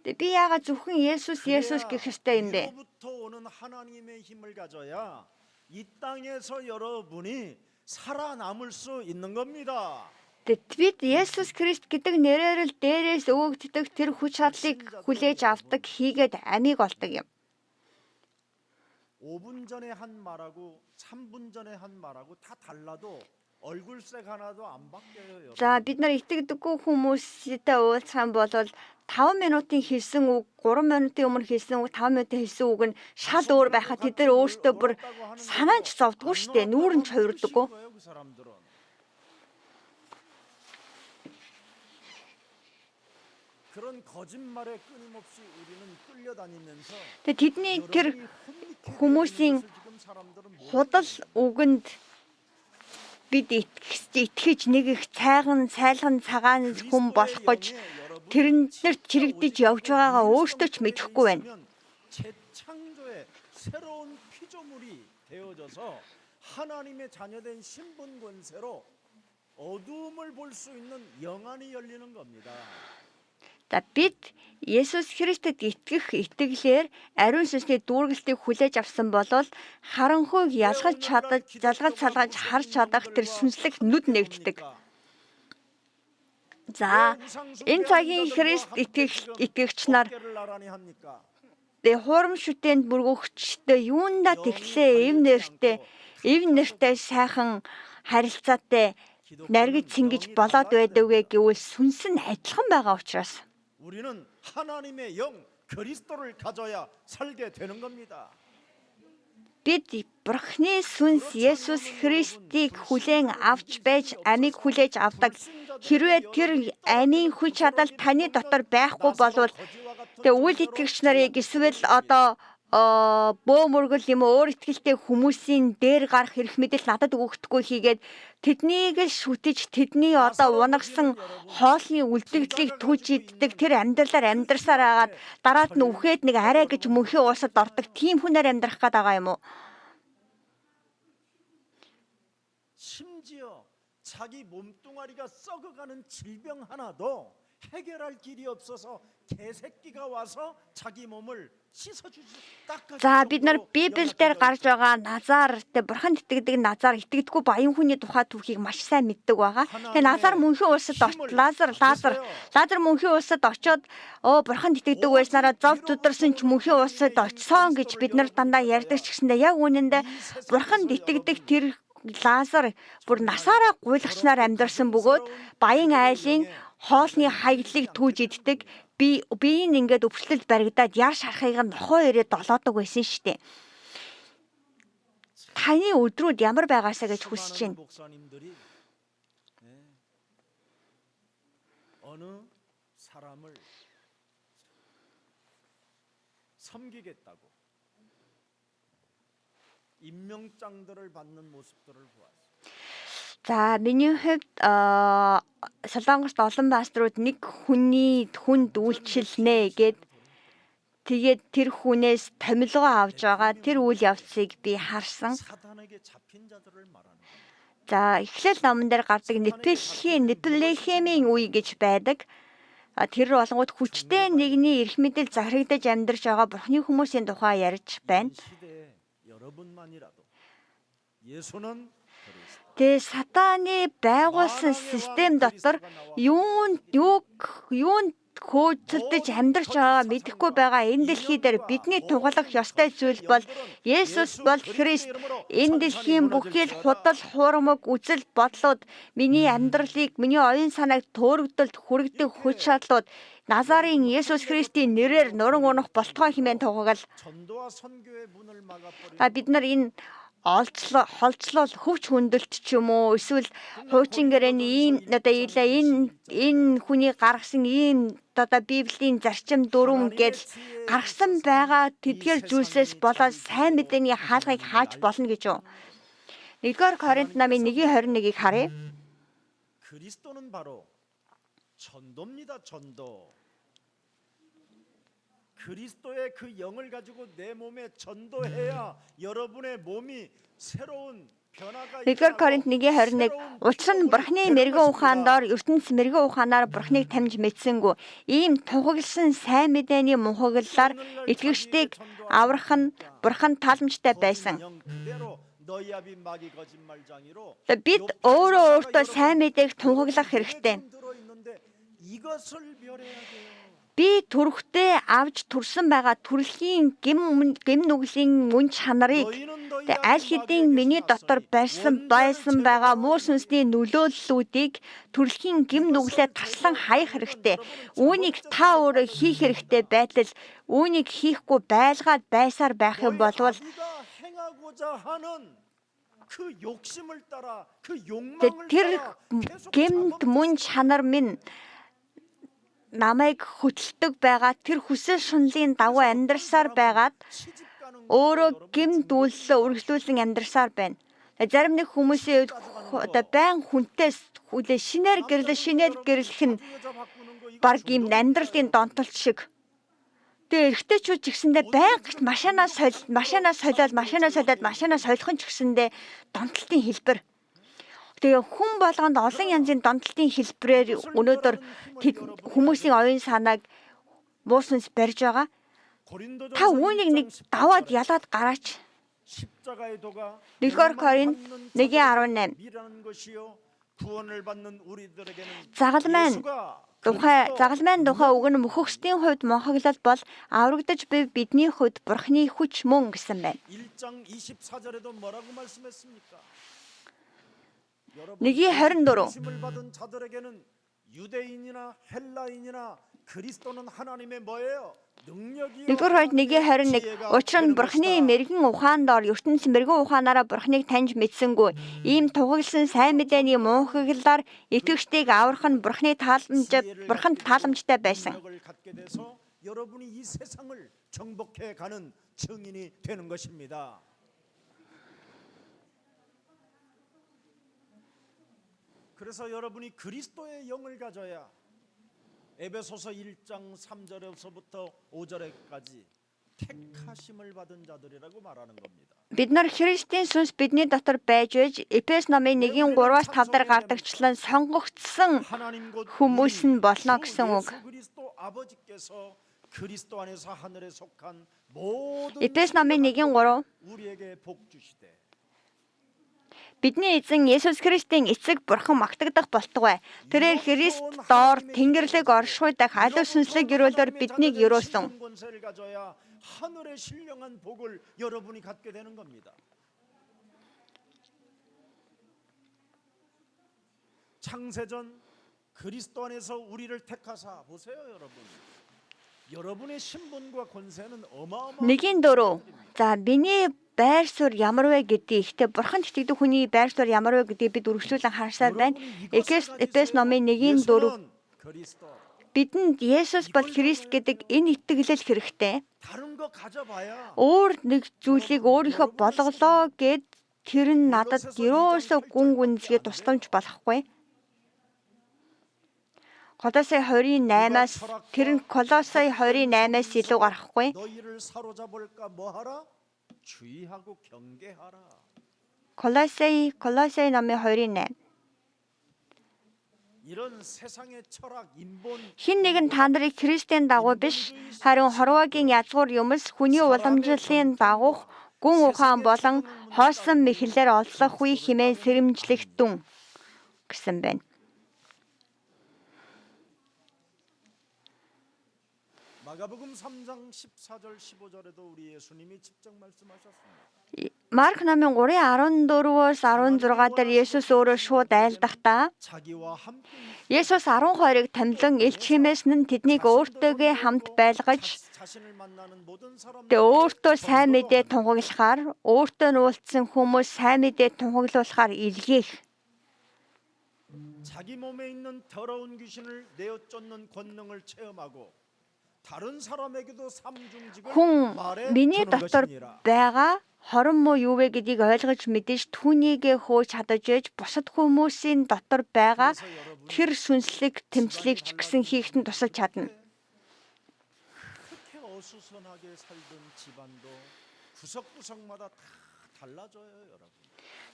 Би яагаад зөвхөн Есүс гэх ёстой юм бэ? 위로부터 오는 하나님의 힘을 가져야 이 땅에서 여러분이 살아남을 수 있는 겁니다. Бид Есүс Христ гэдэг нэрээр л дээрээс өгөгддөг тэр хүч чадлыг хүлээж авдаг, хийгээд амийг олдог юм. 5분 전에 한 말하고 3분 전에 한 말하고 다 달라도 얼굴색 하나도 안 바뀌어요. За бид нар итгэдэггүй хүмүүстэй уулзах юм бол 5 минутын хэлсэн үг, 3 минутын өмнө хэлсэн үг, 5 минутын хэлсэн үг нь шал өөр байхад тэд нар өөрсдөө бүр санаанд ч зовдгоо штэ, нүүрэн ч хувирдаггүй. 그 사람들은 그런 거짓말에 끊임없이 우리는 끌려다니면서 Тэгээ тэдний тэр хүмүүсийн 지금 사람들은 худал үгэнд бид итгэж нэг их цайхан цагаан хүн болох гэж тэрнэрт чирэгдэж явж байгаагаа өөртөө ч мэдэхгүй байна. 재창조의 새로운 피조물이 되어져서 하나님의 자녀된 신분 권세로 어두움을 볼 수 있는 영안이 열리는 겁니다. За бид Есүс Христэд итгэх итгэлээр ариун сүнсний дүүргэлтийг хүлээж авсан бол харанхуйг ялгаж салгаж харж чадах тэр сүнслэг нүд нэгддэг. За энэ цагийн Христ итгэгч нар хурам шүтээнд мөргөгчтэй юундаа тэглээ эв нэртэй сайхан харилцаатай наргиж цэнгэж болоод байдаг вэ гэвэл сүнс нь адилхан байгаа учраас 우리는 하나님의 영 그리스도를 가져야 살게 되는 겁니다. бид Бурхны сүнс Есүс Христийг хүлээн авч байж амийг хүлээж авдаг. Хэрвээ тэр амийн хүч чадал таны дотор байхгүй болвол тэгээ үйл итгэгч нарыг эсвэл одоо бөөмөргөл юм өөр итгэлтэй хүмүүсийн дээр гарах эрх мэдэл надад өгөхдөггүй хийгээд тэднийг л шүтэж тэдний одоо унагсан хоолны үлдэгдлийг түжиддэг тэр амьдралаар амьдрсаар агаад дараад нь үхээд нэг арай гэж мөнхийн уусад ордог тийм хүнээр амьдрах гээд байгаа юм уу? 심지어 자기 몸뚱아리가 썩어가는 질병 하나도 해결할 길이 없어서 개새끼가 와서 자기 몸을 씻어주지 닦아주지. За бид нар Библиэлд гарч байгаа Назар тэ бурхан итгэдэг Назар итгэдэггүй баян хүний тухай түүхийг маш сайн мэддэг байгаа. Тэгээ Назар мөнхийн улсад Лазар мөнхийн улсад очиод бурхан итгэдэг байснараа зов зүдэрсэн ч мөнхийн улсад очисон гэж бид нар дандаа ярьдаг ч гэсэндээ яг үнэндээ бурхан итгэдэг тэр Лазар бүр насаараа гуйлагчнаар амьдарсан бөгөөд баян айлын хоолны хаяглыг түүж иддэг. Би энэ ингээд өвчлөлд баригдаад яар шарахыг нь нохоо ирээд долоодог байсан шүү дээ. Таны өдрүүд ямар байгаасаа гэж хүсэж байна. 어느 사람을 섬기겠다고 임명장들을 받는 모습들을 보았어요. За миний хувьд Солонгост олон пасторууд нэг хүнд үйлчилнэ гэд тэгээд тэр хүнээс томилгоо авж байгаа тэр үйл явцыг би харсан. 사단에게 잡힌 자들을 말하는 거예요. За эхлэл номон дээр гардаг Нефилехемийн үе гэж байдаг. Тэр болгоод хүчтэй нэгний эрх мэдэл захирагдаж амьдарч байгаа бурхны хүмүүсийн тухай ярьж байна. 시대에 여러분만이라도 예수는 그리스도. Тэгээ сатааны байгуулсан систем дотор юунд хөөцөлдөж амьдарч байгаа мэдэхгүй байгаа энэ дэлхий дээр бидний тунгалах ёстой зүйл бол Есүс бол Христ. Энэ дэлхийн бүхий л худал хуурмаг үзэл бодлууд миний амьдралыг, миний оюун санааг төөрөгдөлд хүргэдэг хүч чадлууд Назарын Есүс Христийн нэрээр нуран унах болтгой хэмээн туугал. 전도와 선교의 문을 막아버린 Бид нар энэ холцлол хөвч хүндэлт ч юм уу эсвэл хуучин гэрээний энэ хүний гаргасан ийм Библийн зарчим дүрм гэл гаргасан байгаа тэдгээр зүйлсээс болоод сайн мэдээний хаалгыг хааж болно гэж юу. 1-р Коринт намын 1:21-ийг харъя. 그리스도는 바로 전도입니다. 전도. 그리스도의 그 영을 가지고 내 몸에 전도해야 여러분의 몸이 새로운 변화가 1-р Коринт 1:21 учир нь Бурхны мэрэгэн ухаандор ертөнц мэрэгэн ухаанаар Бурхныг тамж мэдсэнгүү ийм тунхагласан сайн мэдээний мунхаглалаар итгэгчдийг аврах нь Бурхан таламжтай байсан. Бид өөртөө сайн мэдээг тунхаглах хэрэгтэй. Би төрөхтэй авж төрсөн байгаа төрөлхийн гим нүглийн мөн чанарыг аль хэдийн миний дотор байсан байгаа муу сүнсний нөлөөллүүдийг төрөлхийн гим нүглээ таслан хаях хэрэгтэй. Үүнийг та өөрөө хийх хэрэгтэй байтал үүнийг хийхгүй байлгаад байсаар байх юм болвол тэр гэмт мөн чанар минь намайг хөтлөдөг байгаа тэр хүсэл шунлын дагуу амьдарсаар байгаад өөрөө гэмт үйлсээ үргэлжлүүлэн амьдарсаар байна. Зарим нэг хүмүүсийн байн хүнтэй шинээр гэрлэх нь баг юм амьдралын донтолт шиг. Тэгээ эрэгтэйчүүд ч гэсэндээ байнга машинаа солих ч гэсэндээ донтолтын хэлбэр. Тэгээ хүн болгонд олон янзын донтолтын хэлбэрээр өнөөдөр хүмүүсийн оюун санааг муу сүнс барьж байгаа. Та үүнийг нэг даваад ялаад гараач. 1-р Коринт 1:18 Загалмайн тухай үг нь мөхөксдийн хувьд монхоглол бол аврагдаж буй бидний хувьд Бурхны хүч мөн гэсэн байна. 1장 24절에도 뭐라고 말씀했습니까? 1:24 부르심을 받은 자들에게는 유대인이나 헬라인이나 그리스도는 하나님의 뭐예요? 능력이요. 1-р 1:21 учир нь Бурхны мэрэгэн ухаандор ертөнц мэрэгэн ухаанаараа Бурхныг таньж мэдсэнгүү ийм тунхагласан сайн мэдээний мунхаглалаар итгэгчдийг аврах нь Бурханд тааламжтай байсан. 여러분이 이 세상을 정복해 가는 증인이 되는 것입니다. 그래서 여러분이 그리스도의 영을 가져야 에베소서 1장 3절에서부터 5절까지 택하심을 받은 자들이라고 말하는 겁니다. Бид нар Христийн сүнс бидний дотор байж Эфес номын 1:3-аас 5 дээр гардагчлан сонгогдсон хүмүүс нь болно гэсэн үг. Эфес номын 1:3 우리에게 복 주시되 бидний эзэн Есүс Христийн эцэг Бурхан магтагдах болтугай. Тэрээр Христ доор Тэнгэрлэг оршихуйдаг халуун сүнслэг өрөөлөөр биднийг өрөөсөн. 하늘의 신령한 복을 여러분이 갖게 되는 겁니다. 창세전 그리스도 안에서 우리를 택하사 보세요, 여러분. 여러분의 신분과 권세는 어마어마한 1:4 За миний байр суурь ямар вэ гэдгийг ихтэй Бурханд итгэдэг хүний байр суурь ямар вэ гэдгийг бид үргэлжлүүлэн харсаар байна. Эфес номын 1:4 бидэнд Есүс бол Христ гэдэг энэ итгэлэл хэрэгтэй. Өөр нэг зүйлийг өөрийнхөө болголоо гэд тэр нь надад ерөөсөө гүн гүнзгий тусламж болохгүй. Колосай 28-аас тэр нь Колосай 28-аас илүү гарахгүй. Колосай номын 28 Хин нэгэн та нарыг Христийн дагуу биш харин хорвоогийн язгуур юмс хүний уламжлалын дагуух гүн ухаан болон хоосон мэхлээр оллох үе хэмээн сэрэмжлэхдүн гэсэн байна. 마가복음 3장 14절 15절에도 우리 예수님이 직접 말씀하셨습니다. Марк номын 3:14-өөс 16 дээр Есүс өөрөө шууд айлдахдаа 자기와 함께 Есүс 12-ыг томилон элч хэмээсэн нь тэднийг өөртөөгөө хамт байлгаж 자신을 만나는 모든 사람들 тэгээ өөртөө сайн мэдээ тунхаглахаар өөртөө нуулцсан хүмүүс сайн мэдээ тунхаглуулахаар илгээх. 자기 몸에 있는 더러운 귀신을 내어 쫓는 권능을 체험하고 다른 사람에게도 삼중직을 Хүн 말해 миний 주는 дотор 것이니라. байгаа хорон муу юу вэ гэдгийг ойлгож мэдэж түүнийгээ хөөж чадаж ээж бусад хүмүүсийн дотор байгаа 그래서 여러분 тэр сүнслэг тэмцлийг ч гэсэн хийхэд нь тусалж чадна. 그렇게 어수선하게 살던 집안도 구석구석마다 다 달라져요, 여러분.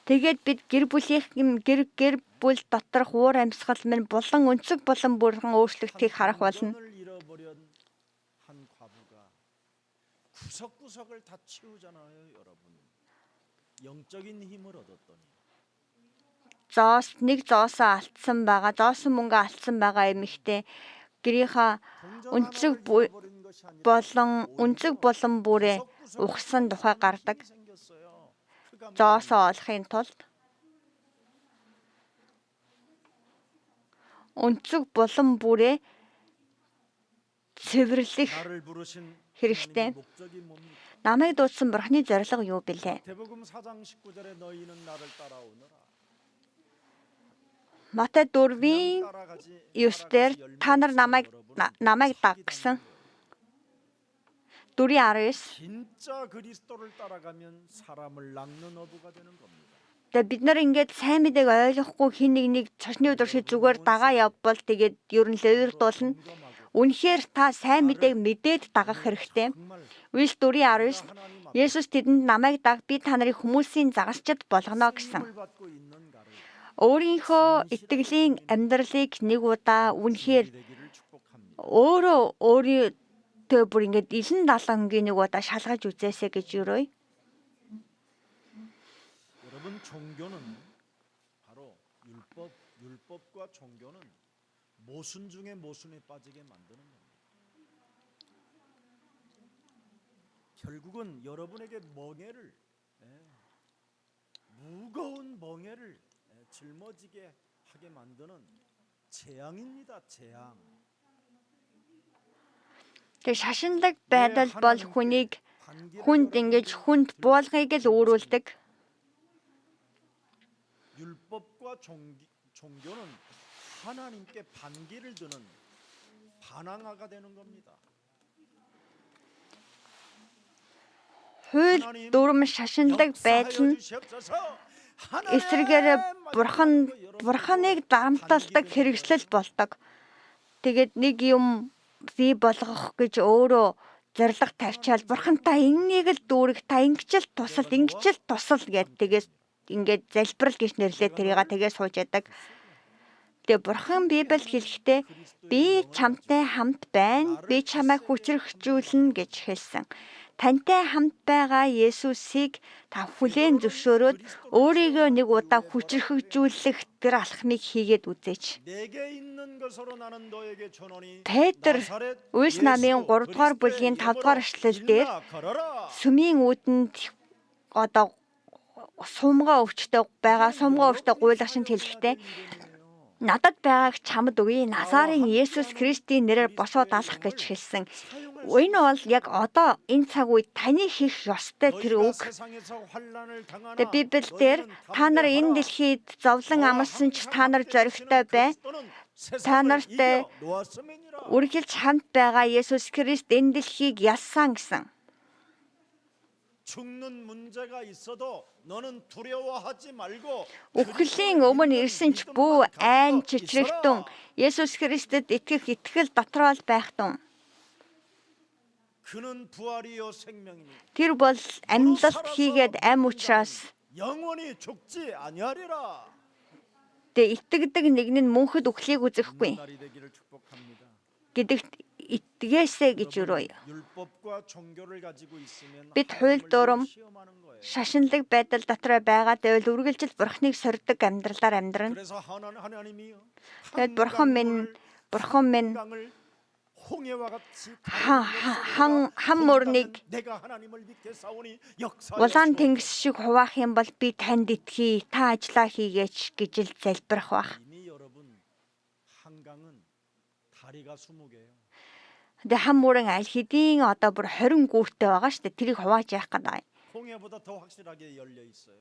Тэгээд бид гэр бүл доторх уур амьсгал минь булан өнцөг болон бүрэн өөрчлөгдөхийг харах болно. 안전을 잃어버린 한 과부가 구석구석을 다 치우잖아요, 여러분. 영적인 힘을 얻었더니 Зоосоо алдсан байгаа, зоосон мөнгө алдсан байгаа эмэгтэй гэрийнхаа өнцөг болон бүрээ ухсан тухай гардаг. Зоосоо олохын тулд өнцөг болон бүрээ цэвэрлэх хэрэгтэй. Намайг дуудсан Бурхны зорилго юу бэлээ? 마태복음 4장 19절에 너희는 나를 따라오너라. Матай 4-ийн 9-дэр та нар намайг даг гэсэн. 4:19. 진짜 그리스도를 따라가면 사람을 낚는 어부가 되는 겁니다. Тэгээ бид нар ингээд сайн мэдээг ойлгохгүй хин нэг цочны өдрөшөө зүгээр дагаа явбал тэгээд ер нь лэвэрдуулна. Үнэхээр та сайн мэдээг мэдээд дагах хэрэгтэй. Үйлс 4:19. Есүс тэдэнд намайг даг би та нарыг хүмүүсийн загасчд болгоно гэсэн. Өөрийнхөө итгэлийн амьдралыг нэг удаа үнэхээр өөртөө бүр ингээд 97 өнгийн нэг удаа шалгаж үзээсэй гэж юрой. 여러분 종교는 바로 율법과 종교는 모순 중에 모순에 빠지게 만드는 겁니다. 결국은 여러분에게 무거운 멍에를 짊어지게 하게 만드는 재앙입니다. 재앙. Тэгээ шашинлаг байдал бол хүнд ингэж хүнд буулгыг л өөрүүлдэг. 율법과 종교는 하나님께 반기를 드는 반항아가 되는 겁니다. Хууль дүрм шашинлаг байдал нь эсрэгээр бурханыг дарамталдаг хэрэгслэл болдог. Тэгээд нэг юм бий болгох гэж өөрөө зориг тавьчаал бурхан та энэнийг л дүүрэх та ингэчл тусал гэд тэгээс ингээд залбирал гэж нэрлээ тэрийг тэгээ сууж яадаг. Тэгээ бурхан Библиэд хэлэхдээ би чамтай хамт байна. Би чамайг хүчрхжүүлнэ гэж хэлсэн. Тантай хамт байгаа Есүсийг та хүлээн зөвшөөрөөд өөрийгөө нэг удаа хүчрхэгжүүлэх тэр алхмыг хийгээд үзээч. Петр Үйлс намын 3 дугаар бүлгийн 5 дугаар эшлэл дээр сүмийн үүдэнд одоо сумгаа өвчтөй гуйлагшинт хэлэхдээ надад байгааг чамд өгье. Назарын Есүс Христийн нэрээр босоод алах гэж хэлсэн. Энэ бол яг одоо энэ цаг үед таны хийх ёстой тэр үг. Тэгээ Библиэлд та нар энэ дэлхийд зовлон амарсан ч та нар зоригтой бай. Та нартай үргэлж хамт байгаа Есүс Христ энэ дэлхийг ялсан гэсэн. Үхлийн өмнө ирсэн ч бүү айн чичрэгтэн Есүс Христэд итгэх итгэл дотроо л байх тун. Тэр бол амьлалт хийгээд ам учраас тэгээ итгэдэг нэг нь мөнхөд үхлийг үзэхгүй. Гэдэгт итгээсэй гэж өрөөё. 율법과 종교를 가지고 있으면 Бид хууль дурам 하나님을 시험하는 거예요. шашинлаг байдал дотор байгаа гэвэл үргэлжил бурхныг сордог амьдралаар амьдрна. 그래서 하나님이 Тэгэд бурхан минь 한강을 홍해와 같이 хан мөрнийг 내가 하나님을 믿겠사오니 역사하여 улаан тэнгис шиг хуваах юм бол би танд итгэе. Та ажиллаа хийгээч гэж л залбирах бах. 이미 여러분 한강은 다리가 20개예요. Тэгээ хан мөрөн аль хэдийн одоо бүр 20 гүүртэй байгаа шүү дээ. Тэрийг хувааж яах гэдэг. 홍해보다 더 확실하게 열려 있어요.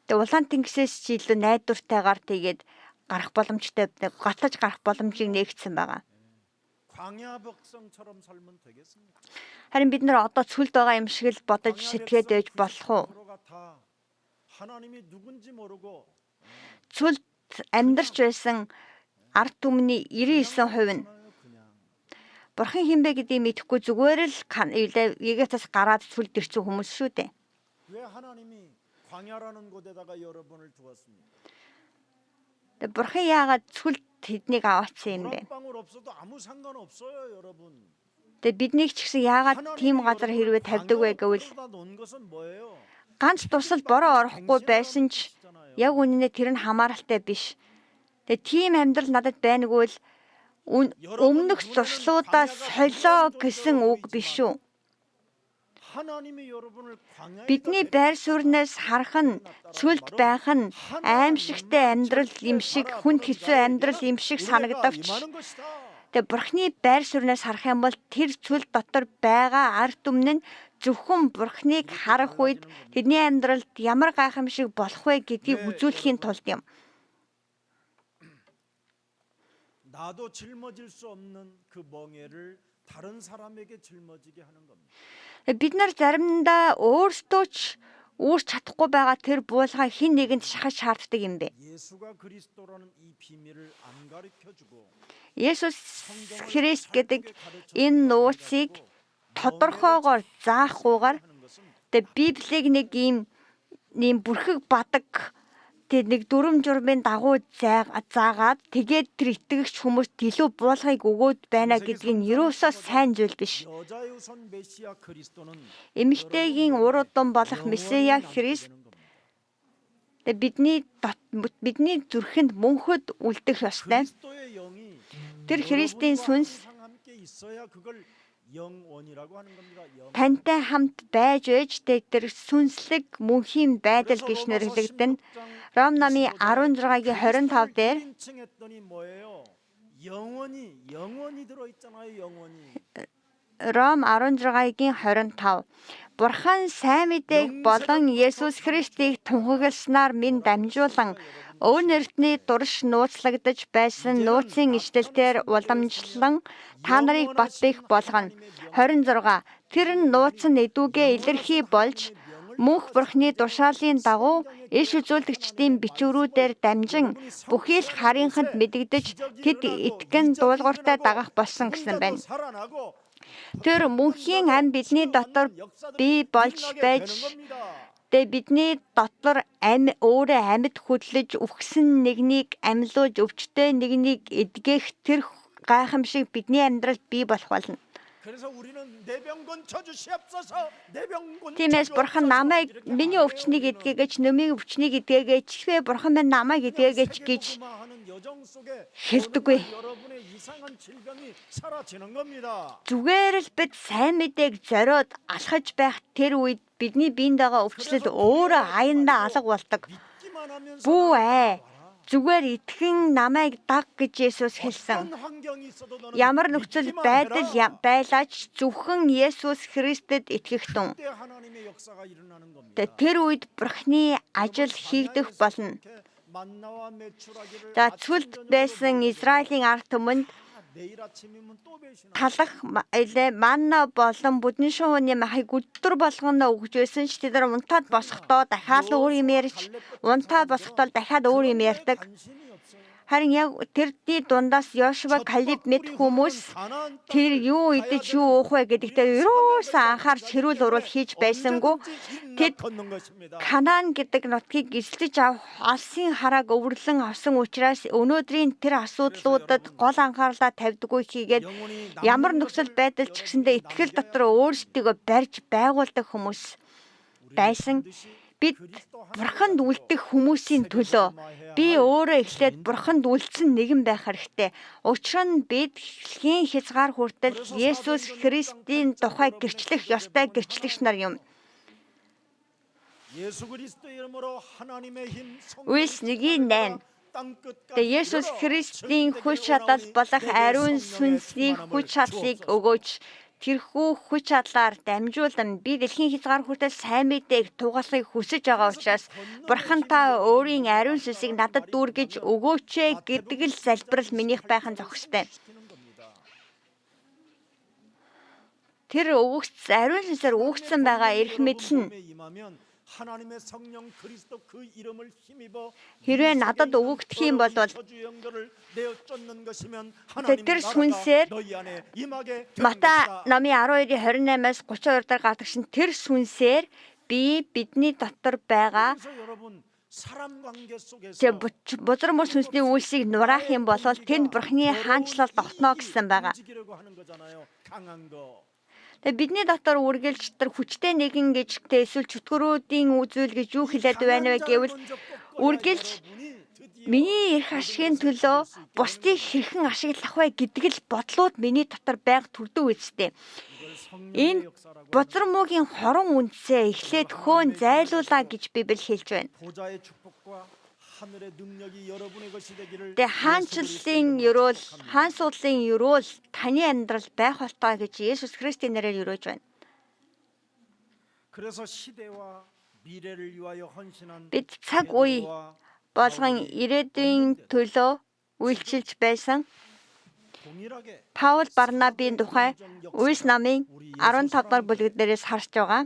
Тэгээ улаан тэнгисээс ч илүү найдвартайгаар тэгээд гарах боломжтой гатаж гарах боломжийг нээгдсэн байгаа. 광야 백성처럼 살면 되겠습니까? Харин бид нар одоо цүлд байгаа юм шиг л бодож сэтгэгээд байж болох уу? 하나님이 누군지 모르고 Цүлд амьдарч байсан ард түмний 99% нь бурхан хинбэ гэдгийг мэдэхгүй зүгээр л Египтээс гараад цүлд ирсэн хүмүүс шүү дээ. 왜 하나님이 광야라는 곳에다가 여러분을 두었습니까? Тэгээ бурхан яагаад цүлд тэднийг аваачсан юм бэ? 방울 없어도 아무 상관없어요, 여러분. Тэгээ биднийг ч гэсэн яагаад тийм газар хэрвээ тавьдаг вэ гэвэл 놓은 것은 뭐예요? ганц тусал бороо орохгүй байсан ч яг үнэнээ тэр нь хамааралтай биш. Тэгээ тийм амьдрал надад байнгүй л өмнөх зуршлуудаа солио гэсэн үг биш үү? Бидний байр сууриас харах нь цүлд байх нь аимшигтай амьдрал юм шиг хүнд хэцүү амьдрал юм шиг санагдавч тэгээ бурхны байр сууриас харах юм бол тэр цүлд дотор байгаа ард түмэн нь зөвхөн бурхныг харах үед тэдний амьдралд ямар гайхамшиг болох вэ гэдгийг үзүүлэхийн тулд юм. 나도 짊어질 수 없는 그 멍에를 다른 사람에게 짊어지게 하는 겁니다. Бид нар заримдаа өөрсдөө ч өөрч чадахгүй байгаа тэр буулгаа хэн нэгэнд шахаж шаарддаг юм бэ? 예수가 그리스도라는 이 비밀을 안 가르쳐 주고 Есүс Христ гэдэг энэ нууцыг тодорхойгоор заахгүйгээр тэгээ Библийг нэг ийм бүрхэг бадаг тэгээ нэг дүрм журмын дагуу заагаад тэгээд тэр итгэгч хүмүүст илүү буулгыг өгөөд байна гэдгийг нь ерөөсөө сайн зүйл биш. Эмэгтэйгийн ур удам болох Месиа Христ бидний зүрхэнд мөнхөд үлдэх ёстой. Тэр Христийн сүнс тантай хамт байж тэр сүнслэг мөнхийн байдал гэж нэрлэгдэн. Ром намын 16-гийн 25 дээр Ром 16-гийн 25 Бурхан сайн мэдээг болон Есүс Христийг тунхагласнаар минь дамжуулан өвн эртний дурш нууцлагдаж байсан нууцын ишлэлээр уламжлан та нарыг бат бэх болгоно. 26 Тэр нь нууц нь эдүүгээ илэрхий болж мөнх бурхны тушаалын дагуу иш үзүүлэгчдийн бичвэрүүдээр дамжин бүхий л харийнханд мэдэгдэж тэд итгэн дуулууртай дагах болсон гэсэн байна. Тэр мөнхийн ам бидний дотор бий болж байж тэгээ бидний дотор өөрөө амьд хөдлөж үхсэн нэгнийг амьлуулж өвчтөе нэгнийг эдгэх тэр гайхамшиг бидний амьдралд бий болох болно. Тиймээс бурхан намайг миний өвчнийг эдгээгээч, нөмийн өвчнийг эдгээгээч, хвээ бурхан минь намайг эдгээгээч гэж хэлдэггүй. Зүгээр л бид сайн мэдээг зориод алхаж байх тэр үед бидний биеинд байгаа өвчлөл өөрөө аяндаа алга болдог. Бүү ээ. Зүгээр итгэн намайг даг гэж Есүс хэлсэн. Ямар нөхцөл байдал байлаач зөвхөн Есүс Христэд итгэх тун. Тэр үед бурхны ажил хийгдэх болно. За цүлд байсан Израилийн ард түмэнд талах манна болон бүдэн шууны махыг өдөр болгоно өгж байсан ч тэд нар унтаад босохдоо дахиад өөр юм ярьж унтаад босохдоо дахиад өөр юм ярьдаг. Харин яг тэрний дундаас Йошуа, Калеб мэд хүмүүс тэр юу идэж юу уух вэ гэдэгтээ ерөөсөө анхаарч хэрүүл урал хийж байсангүй. Тэд Канаан гэдэг нутгийг эзлэж авах алсын харааг өвөрлөн авсан учраас өнөөдрийн тэр асуудлуудад гол анхаарлаа тавьдаггүй хийгээд ямар нөхцөл байдал ч гэсэндээ итгэл дотор өөрсдийгөө барьж байгуулдаг хүмүүс байсан. Бид бурханд үлдэх хүмүүсийн төлөө би өөрөө эхлээд бурханд үлдсэн нэгэн байх хэрэгтэй. Учир нь бид дэлхийн хязгаар хүртэл Есүс Христийн тухай гэрчлэх ёстой гэрчлэгч нар юм. Үйлс 1:8. Тэгээ Есүс Христийн хүч чадал болох ариун сүнсний хүч чадлыг өгөөч. Тэрхүү хүч чадлаар дамжуулан би дэлхийн хязгаар хүртэл сайн мэдээг тугаалахыг хүсэж байгаа учраас бурхан та өөрийн ариун сүнсийг надад дүүргэж өгөөч гэдэг л залбирал минийх байхын зохистой. Тэр ариун сүнсээр өгөгдсөн байгаа эрх мэдэл нь хэрвээ надад өгөгдөх юм бол тэр сүнсээр Матай номын 12:28-аас 32 дээр гадагшин тэр сүнсээр би бидний дотор байгаа бузар мөр сүнсний үйлсийг нураах юм бол тэнд бурхны хаанчлалд огтно гэсэн байгаа. Тэгээ бидний дотор үргэлж тэр хүчтэй нэгэн гэж эсвэл чөтгөрүүдийн үзүүл гэж юу хэлээд байна вэ гэвэл үргэлж миний эрх ашигын төлөө бусдыг хэрхэн ашиглах вэ гэдэг л бодлууд миний дотор байнга төрдөг үстэй. Энэ бузар мөгийн хорон үндсээ эхлээд хөөн зайлуулаа гэж Библи хэлж байна. Тэгээ хаанчлалын ерөөл, хаан суудлын ерөөл таны амьдрал байх болтугай гэж Есүс Христийн нэрээр ерөөж байна. Бид цаг үе болгон ирээдүйн төлөө үйлчилж байсан. Паул Барнабын тухай Үйлс намын 15 дугаар бүлэг дээрээс харж байгаа.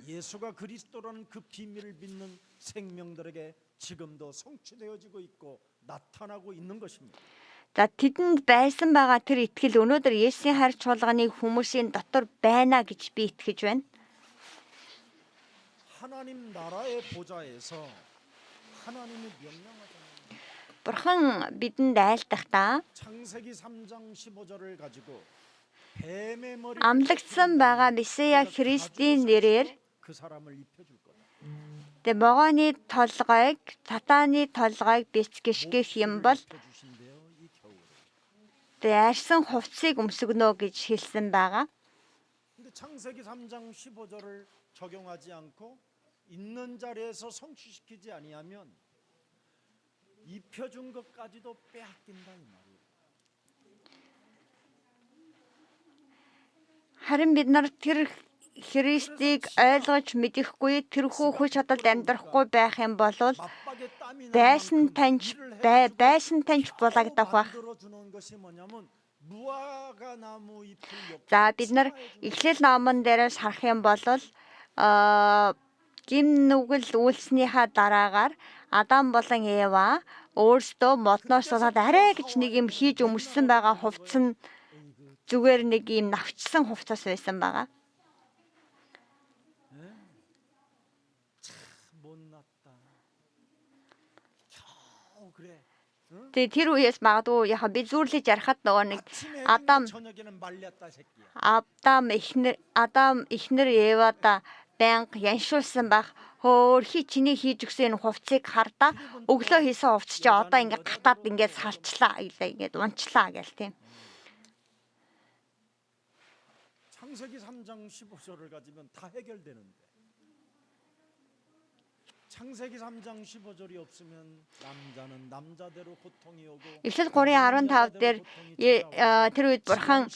За тэдэнд байсан байгаа тэр итгэл өнөөдөр Есүсийн хайр чуулганы хүмүүсийн дотор байна гэж би итгэж байна. Бурхан бидэнд айлдахдаа амлагдсан байгаа Месиа Христийн нэрээр могооны толгойг, сатааны толгойг бэлтгэх юм бол арьсан хувцсыг өмсгөнө гэж хэлсэн байгаа. 창세기 3장 15절을 적용하지 않고 있는 자리에서 성취시키지 아니하면 입혀준 것까지도 빼앗긴다 이 말이에요. Харин бид нар тэр Христийг ойлгож мэдэхгүй тэрхүү хүч чадалд амьдрахгүй байх юм бол байсан таньж булагдах байх. За бид нар Эхлэл номон дээрээс харах юм бол гим нүгэл үйлснийхаа дараагаар Адам болон Ева өөрсдөө модноос болоод арай гэж нэг юм хийж өмссөн байгаа хувцас нь зүгээр нэг юм навчсан хувцас байсан байгаа. Тэгээ тэр үеэс магадгүй яха би зүрлэж ярахад нөгөө нэг Адам эхнэр Евада банк яншуулсан байх. Хөөхи чиний хийж өгсөн энэ хувцсыг хардаа өглөө хийсэн хувцс чи одоо ингээд гатаад ингээд салчлаа ингээд унчлаа гэл тийм. 창세기 3장 15절을 가지면 다 해결되는데 창세기 3장 15절이 없으면 남자는 남자대로 고통이 오고 Эхлэл 3:15 дээр тэр үед бурхан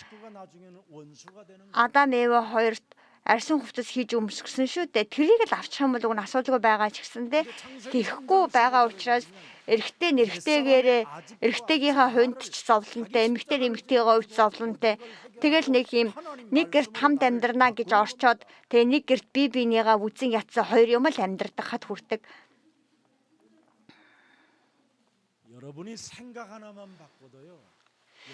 Адам Ева хоёрт арьсан хувцас хийж өмсгсөн шүү дээ. Тэрийг л авчих юм бол уг нь асуудалгүй байгаа ч гэсэндээ тэхгүй байгаа учраас эрэгтэй нэрхтэйгээрээ эрэгтэйгийнхаа хувьд ч зовлонтой, эмэгтэй эмэгтэйгээ хувьд зовлонтой. Тэгэл нэг гэрт хамт амьдрнаа гэж орчоод тэгээ нэг гэрт бие биенийгаа үзэн ятсан хоёр юм л амьдрах хад хүрдэг. 여러분이 생각 하나만 바꿔도요.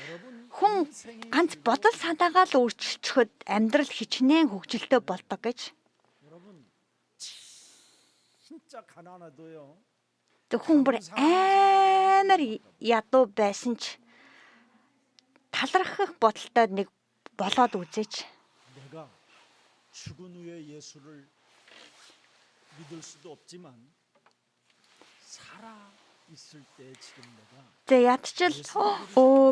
여러분 Хүн 인생이 ганц бодол санаагаа л өөрчилчихөд амьдрал хичнээн хөгжилтэй болдог гэж. 여러분 진짜 가난해도요. Хүн бүр амар ядуу байсан ч талархах бодолтой нэг болоод үзээч. 내가 죽은 후에 예수를 믿을 수도 없지만 살아 있을 때 지금 내가 За ядчил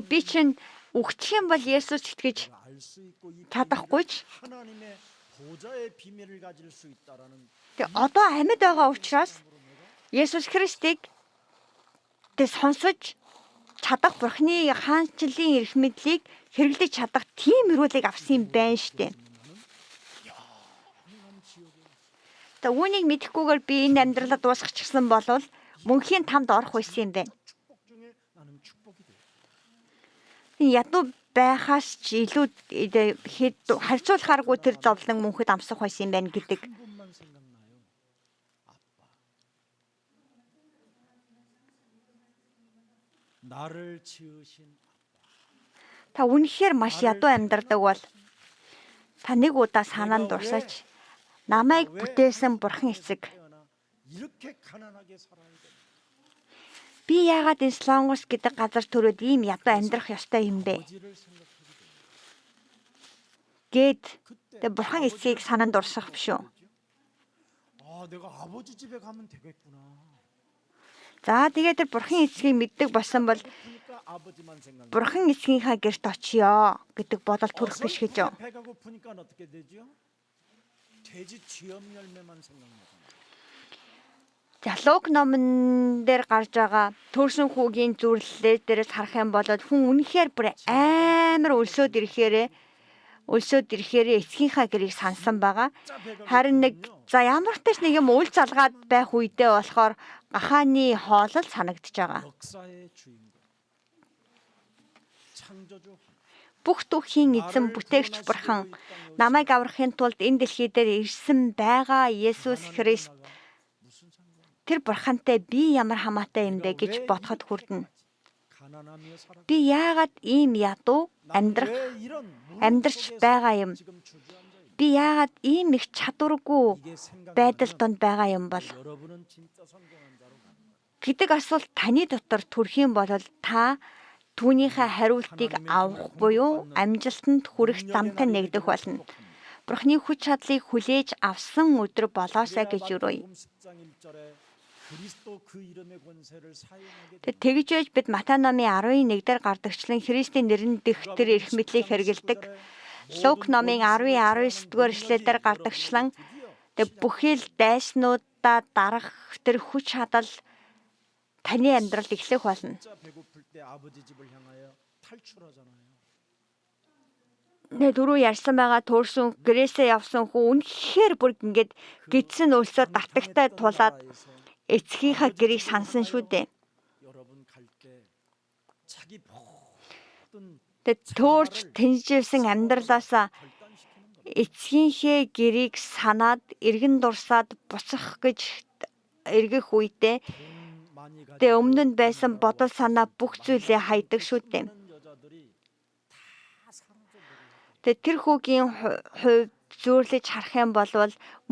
би чинь үхчих юм бол Есүс итгэж 내가 알 수 있고 이 чадахгүй ч 하나님의 보좌의 비밀을 가질 수 있다라는 тэг одоо амьд байгаа учраас Есүс Христийг тэг сонсож чадах Бурхны хаанчлалын эрх мэдлийг хэрэглэж чадах тийм өрөөлийг авсан юм байна штэ. Тэг үүнийг мэдэхгүйгээр би энэ амьдралаа дуусгачихсан болвол мөнхийн тамд орох байсан юм байна. 축복 중에 나는 축복이 돼. Ядуу байхаас ч илүү харьцуулахааргүй тэр зовлон мөнхөд амсах байсан юм байна гэдэг. 한 분만 생각나요. 아빠. 나를 지으신 Та үнэхээр маш ядуу амьдардаг бол та нэг удаа санаанд дурсаж намайг бүтээсэн бурхан эцэг. 태어나 이렇게 가난하게 살아야 돼. Би яагаад энэ Слонгос гэдэг газар төрөөд ийм ядуу амьдрах ёстой юм бэ? 아버지를 생각하게 돼. Гэд 그때 тэг бурхан эцгийг санаанд дурсах биш үү? 아, 내가 아버지 집에 가면 되겠구나. За тэгээд тэр бурхан эцгийг мэддэг болсон бол 고프니까 아버지만 생각나. бурхан эцгийнхаа гэрт очиё гэдэг бодол төрөх биш гэж юу? 배가 고프니까 어떻게 되죠? 돼지 쥐염 열매만 생각나잖아. Залууг номон дээр гарч байгаа төрсөн хүүгийн зүрлэлээ дээрээс харах юм бол хүн үнэхээр бүр амар өлсөд ирэхээрээ эцгийнхаа гэрийг сансан байгаа. Харин нэг за ямар ч нэг юм үл залгаад байх үедээ болохоор гахааны хоолол санагдаж байгаа. 역사의 주인공. 창조주 Бүх түүхийн эзэн бүтээгч бурхан намайг аврахын тулд энэ дэлхий дээр ирсэн байгаа Есүс Христ 무슨 상관? тэр бурхантай би ямар хамаатай юм бэ гэж бодоход хүрдэнэ. 가난하며 살아. Би яагаад ийм ядуу амьдрах 왜 이런 амьдрч байгаа юм? 지금 주저앉아 있는 Би яагаад ийм их чадваргүй 이게 생각. байдал донд байгаа юм бол 여러분은 진짜 성공한 자로 가는 거예요. гэдэг асуулт таны дотор төрөх юм бол та түүнийхээ хариултыг авах буюу амжилтанд хүрэх замтай нэгдэх болно. Бурхны хүч чадлыг хүлээж авсан өдөр болоосаа гэж юрой. Тэгж байж бид Матай номын 11 дээр гардагчлан Христийн нэрнд дэх тэр эрх мэдлийг хэрэгэлдэг. Лук номын 10-19 дугаар эшлэлээр гардагчлан бүхий л дайснуудаа дарах тэр хүч чадал таны амьдралд эхлэх болно. Дөрөв ярьсан байгаа төрсөн гэрээсээ явсан хүн үнэхээр бүр ингээд гидсэн өлсөө давтагтай тулаад эцгийнхаа гэрийг сансан шүү дээ. Төөрч тэнцжсэн амьдралаасаа эцгийнхээ гэрийг санаад эргэн дурсаад буцах гэж эргэх үедээ өмнө нь байсан бодол санаа бүх зүйлээ хайдаг шүү дээ. Тэр хүүгийн хувьд зөөрлөж харах юм бол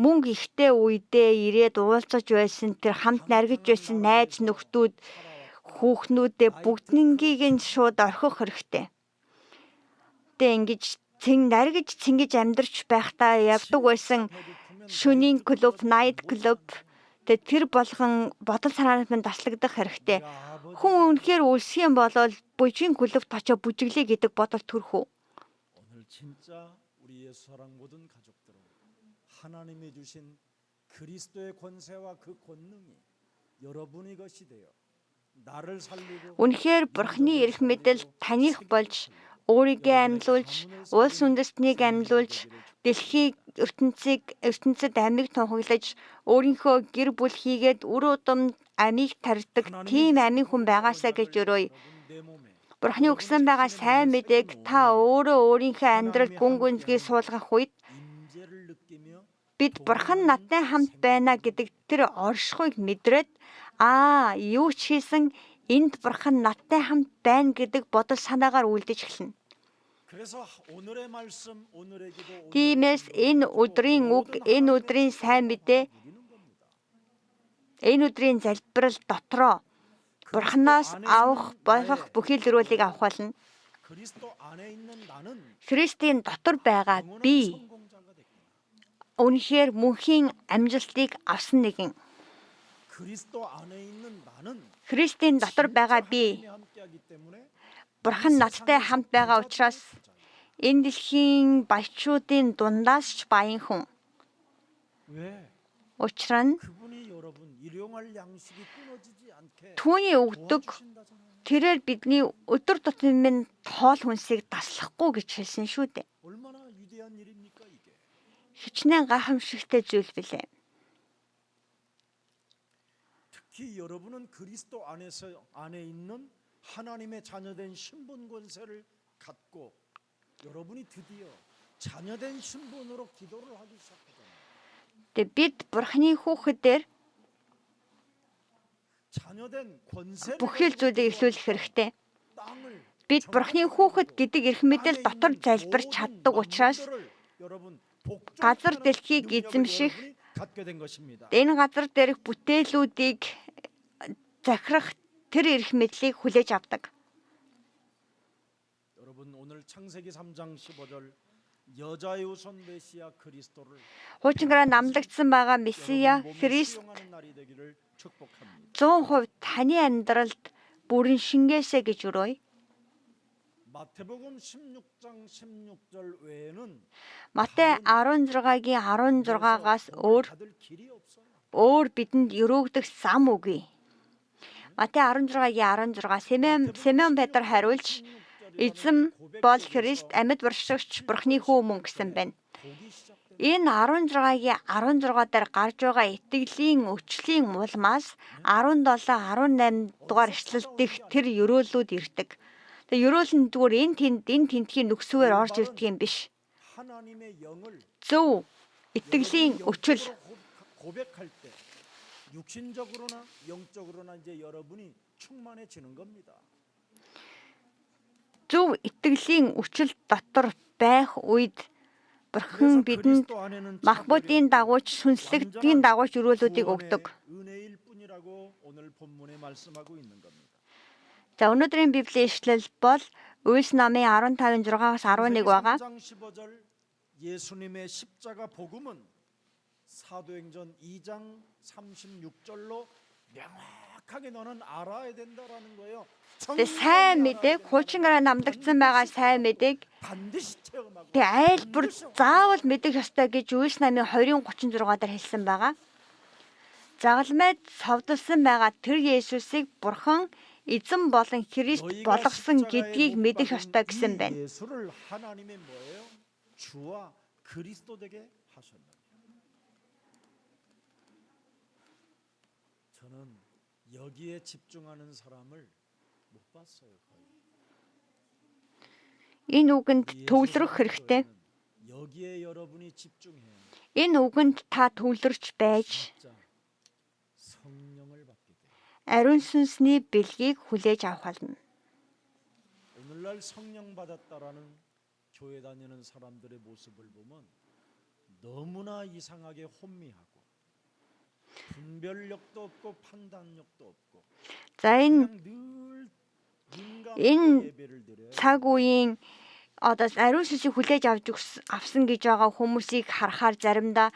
мөнгө ихтэй үедээ ирээд уулзаж байсан тэр хамт наргиж байсан найз нөхдүүд хүүхнүүдээ бүгднгийг нь шууд орхих хэрэгтэй. Ингэж наргиж цэнгэж амьдарч байхдаа явдаг байсан шөнийн клуб, найт клуб тэр болгон бодол санаанд минь таслагдах хэрэгтэй. Хүн үнэхээр үлсэх юм бол бүжгийн клубт очиж бүжиглэе гэдэг бодол төрөх үү? 진짜 우리 예수 사랑 모든 가족들은 하나님이 주신 그리스도의 권세와 그 권능이 여러분의 것이 되어 나를 살리고 үнэхээр бурхны эрх мэдэл таних болж өөрийгөө амьлуулж, улс үндэстнийг амьлуулж, дэлхийг ертөнцид амийг тунхаглаж, өөрийнхөө гэр бүл хийгээд үр удамд амийг тарьдаг тийм амийн хүн байгаасаа гэж өрөөе. Бурхны өгсөн байгаа сайн мэдээг та өөрөө өөрийнхөө амьдрал гүн гүнзгий суулгах үед бид бурхан надтай хамт байна гэдэг тэр оршихуйг мэдрээд юу ч хийсэн энд бурхан надтай хамт байна гэдэг бодол санаагаар үлдэж эхэлнэ. 그래서 오늘의 말씀, 오늘의 기도, Тиймээс энэ өдрийн үг, энэ өдрийн сайн мэдээ, энэ өдрийн залбирал дотроо бурханаас авах болох бүхий л өрөөлийг авах болно. 그리스도 안에 있는 나는 Христийн дотор байгаа би 성공자가 됐구나. үнэхээр мөнхийн амжилтыг авсан нэгэн. 그리스도 안에 있는 나는 Христийн дотор байгаа би 하나님이 함께하기 때문에 бурхан надтай хамт байгаа учраас энэ дэлхийн баячуудын дундаас ч баян хүн. 왜? Учир нь 그분이 여러분 일용할 양식이 끊어지지 않게 түүний өгдөг 도와주신다잖아요. тэрээр бидний өдөр тутмын тоол хүнсийг таслахгүй гэж хэлсэн шүү дээ. 얼마나 위대한 일입니까 이게? Хичнээн гайхамшигтай зүйл билээ. 특히 여러분은 그리스도 안에 있는 하나님의 자녀된 신분 권세를 갖고 여러분이 드디어 자녀된 신분으로 기도를 하기 시작하잖아요. Тэгээ бид бурханы хүүхэдээр 자녀된 권세를 бүхий л зүйлийг эхлүүлэх хэрэгтэй. 땅을 Бид бурханы хүүхэд гэдэг эрх мэдэл дотор залбирч чаддаг учраас 여러분 газар дэлхийг эзэмших 갖게 된 것입니다. энэ газар дээрх бүтээлүүдийг захирах тэр эрх мэдлийг хүлээж авдаг. 여러분 오늘 창세기 3장 15절 여자의 우선 메시아 그리스도를 Хуучингараа намлагдсан байгаа Месиа Христ 수용하는 날이 되기를 축복합니다. 100% таны амьдралд бүрэн шингээсэ гэж өрөөе. 마태복음 16장 16절 외에는 Матай 16-гийн 16-аас 받을 길이 없어요. өөр бидэнд өрөөгдөх зам үгүй. Матай 16-гийн 16 Симеон Петр хариулж эзэм бол Христ амьд буршигч бурхны хүү мөн гэсэн байна. 보기 시작됩니다. Энэ 16-гийн 16 дээр гарч байгаа итгэлийн өчлийн улмаас 17 18 дугаар эшлэлдэх тэр өрөөлүүд ирдэг. Тэгээ өрөөл нь зүгээр энэ тентхийн нүксвээр орж ирдэг юм биш. 하나님의 영을 Зөв итгэлийн өчл 고백할 때 육신적으로나 영적으로나 이제 여러분이 충만해지는 겁니다. зөв итгэлийн өчл дотор байх үед бурхан бидэнд махбодын дагууч сүнслэгдгийн дагууч өрөөлүүдийг өгдөг. 은혜일 뿐이라고 오늘 본문에 말씀하고 있는 겁니다. За өнөөдрийн библийн ишлэл бол Үйлс номын 15-6-аас 11 байгаа. 3장 15절 예수님의 십자가 복음은 사도행전 2장 36절로 명확하게 너는 알아야 된다라는 거예요. Тэгээ сайн мэдээг хуучингараа намлагдсан байгаа сайн мэдээг 반드시 체험하고 тэгээ айлбар заавал мэдэх ёстой гэж Үйлс намын 20:36 дээр хэлсэн байгаа. Загалмайд совдолсон байгаа тэр Есүсийг бурхан эзэн болон Христ болгосон гэдгийг мэдэх ёстой гэсэн байна. 예수를 하나님의 뭐예요? 주와 그리스도 되게 하셨다. 저는 여기에 집중하는 사람을 못 봤어요. 거의. Энэ үгэнд төвлөрөх хэрэгтэй. 여기에 여러분이 집중해야 Энэ үгэнд та төвлөрч байж 진짜 성령을 받게 돼요. ариун сүнсний бэлгийг хүлээж авах болно. 오늘날 성령 받았다라는 교회 다니는 사람들의 모습을 보면 너무나 이상하게 혼미하고 분별력도 없고 판단력도 없고 За энэ 그냥 늘 눈 Энэ 감고 예배를 드려요. цаг үеийн одоо ариун сүнсийг хүлээж авсан гэж байгаа хүмүүсийг харахаар заримдаа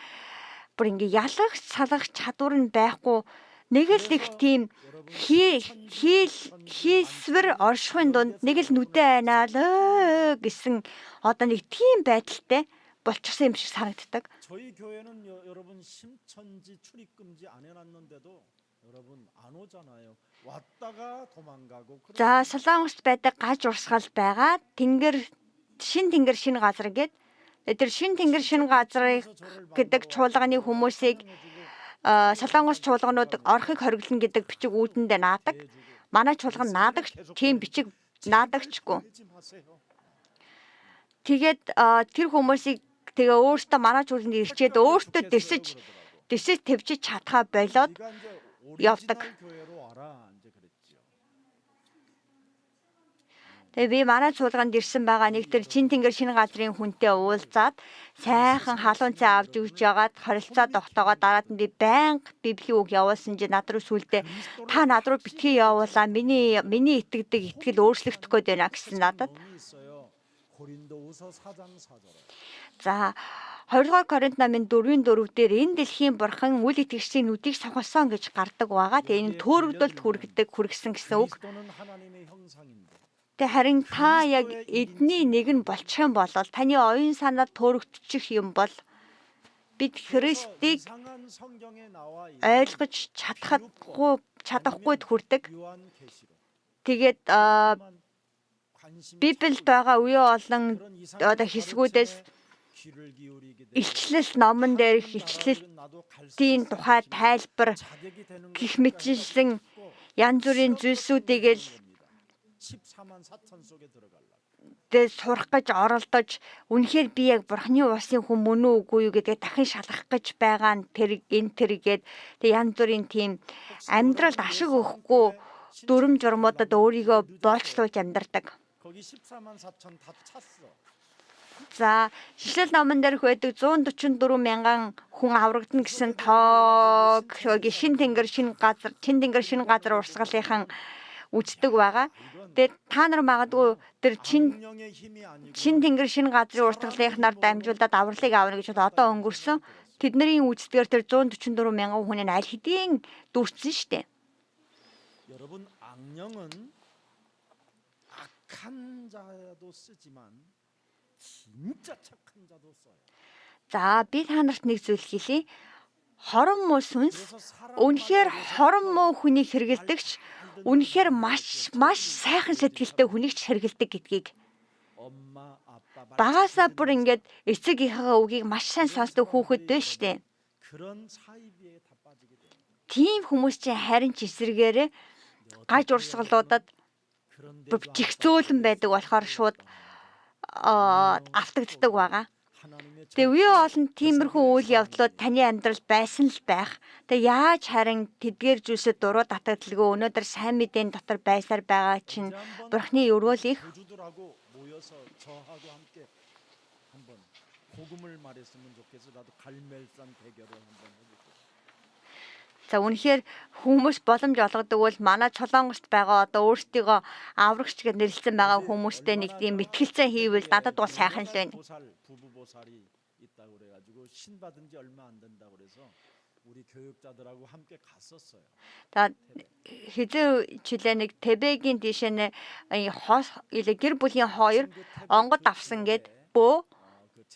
бүр ингээ ялах салах чадвар нь байхгүй нэг л их тийм хийсвэр оршихын дунд нэг л нүдэ айнаа л гэсэн одоо нэг тийм байдалтай болчихсон юм шиг санагддаг. 저희 교회는 여러분 심천지 출입금지 안 해놨는데도 여러분 안 오잖아요. 왔다가 도망가고. За Солонгост байдаг гаж урсгал байгаа. Шин газар гээд тэр шин газрыг гэдэг чуулганы хүмүүсийг Солонгос чуулганууд орхиг хориглоно гэдэг бичиг үүдэндээ наадаг. Манай чуулган наадаг тийм бичиг наадагчгүй. Тэгээд тэр хүмүүсийг тэгээ өөртөө манай чуулганд ирчээд өөртөө дэсэж тавьчих чадхаа болоод явдаг. 교회로 와라 이제 그랬죠. Тэгээ би манай цуулганд ирсэн байгаа нэг тэр чин тэнгэр шинэ газрын хүнтэй уулзаад сайхан халуун цай авч өгч яагаад харилцаа тогтоогоод дараад нь би байнга библийн үг явуулсан чинь над руу сүулдэ та над руу битгий явуулаа миний итгэдэг итгэл өөрчлөгдөх гээд байна гэсэн надад. 고린도후서 4장 4절. За 2 дугаар Коринт намын 4-ийн 4 дээр энэ дэлхийн бурхан үл итгэгчдийн нүдийг сохолсон гэж гардаг байгаа. Тэгээ энэ төөрөгдөлд хүргэсэн гэсэн үг. 그리스도는 하나님의 형상인데 Тэгээ харин та яг эдний нэг нь болчих юм бол таны оюун санаад төөрөгдчих юм бол бид Христийг 이상한 성경에 나와 있는 ойлгож чадахгүйд хүрдэг. 요한계시록 Тэгээд 관심 Библиэд байгаа үе олон 그런 이상한 одоо хэсгүүдээс 귀를 기울이게 되면 илчлэл номон дээрх илчлэлтийн тухай тайлбар 자격이 되는 гих мэтчилсэн янз бүрийн зүйлсүүдийг л 14만 4천 속에 들어가려고. дэ сурах гэж оролдож үнэхээр би яг бурхны усын хүн мөн үү үгүй юу гэдгээ дахин шалгах гэж байгаа нь тэр гээд тэг янз бүрийн тийм амьдралд ашиг өгөхгүй дүрм журмуудад өөрийгөө боолчлуулж амьдардаг. 거기 14만 4천 다 찼어. За шишлэл номон дээрх байдаг 144 мянган хүн аврагдана гэсэн тоог шин тэнгэр шин газар урсгалынхан үздэг байгаа. Тэгээд та нар магадгүй тэр 성령의 힘이 아니고 шин тэнгэр шин газрын урсгалынхнаар дамжуулаад авралыг авна гэж одоо өнгөрсөн. Тэдний үздгээр тэр 144 мянган хүний аль хэдийн дүрцэн штэ. 여러분 악령은 악한 자도 쓰지만 진짜 착한 자도 써요. За би та нарт нэг зүйл хэлье. Хорон муу сүнс 그래서 사람 үнэхээр хорон муу хүнийг хэрэгэлдэгч үнэхээр маш сайхан сэтгэлтэй хүнийг ч хэрэгэлдэг гэдгийг 엄마 아빠 багасаа бүр ингээд эцэг ихийнхээ үгийг маш сайн сонсдог хүүхэд дээ штэ. 그런 사이비에 다 빠지게 돼요. Тийм хүмүүс чинь харин ч эсэргээрээ гаж урсгалуудад 그런데 чихцөөлөн байдаг болохоор шууд автагддаг байгаа. 하나님의 Тэгээ үе олон тиймэрхүү үйл явдлууд таны амьдралд байсан л байх. Тэгээ яаж харин тэдгээр зүйлсэд дуруу татагдaltaгүй өнөөдөр сайн мэдээний дотор байсаар байгаа чинь бурхны өрөөлөх. 교주들하고 모여서 저하고 함께 한번 복음을 말했으면 좋겠어. 나도 갈멜산 대결을 한번 해볼게. За үнэхээр хүмүүс боломж олгодог бол манай Солонгост байгаа одоо өөрсдийгөө аврагч гэж нэрлсэн байгаа хүмүүстэй нэг тийм мэтгэлцээ хийвэл надад бол сайхан л байна. 부부 보살이 있다고 그래가지고 신 받은 지 얼마 안 된다고 그래서 우리 교육자들하고 함께 갔었어요. За хэзээ жилээ нэг Тэбэгийн тийшээ гэр бүлийн хоёр онгод авсан гэд бөө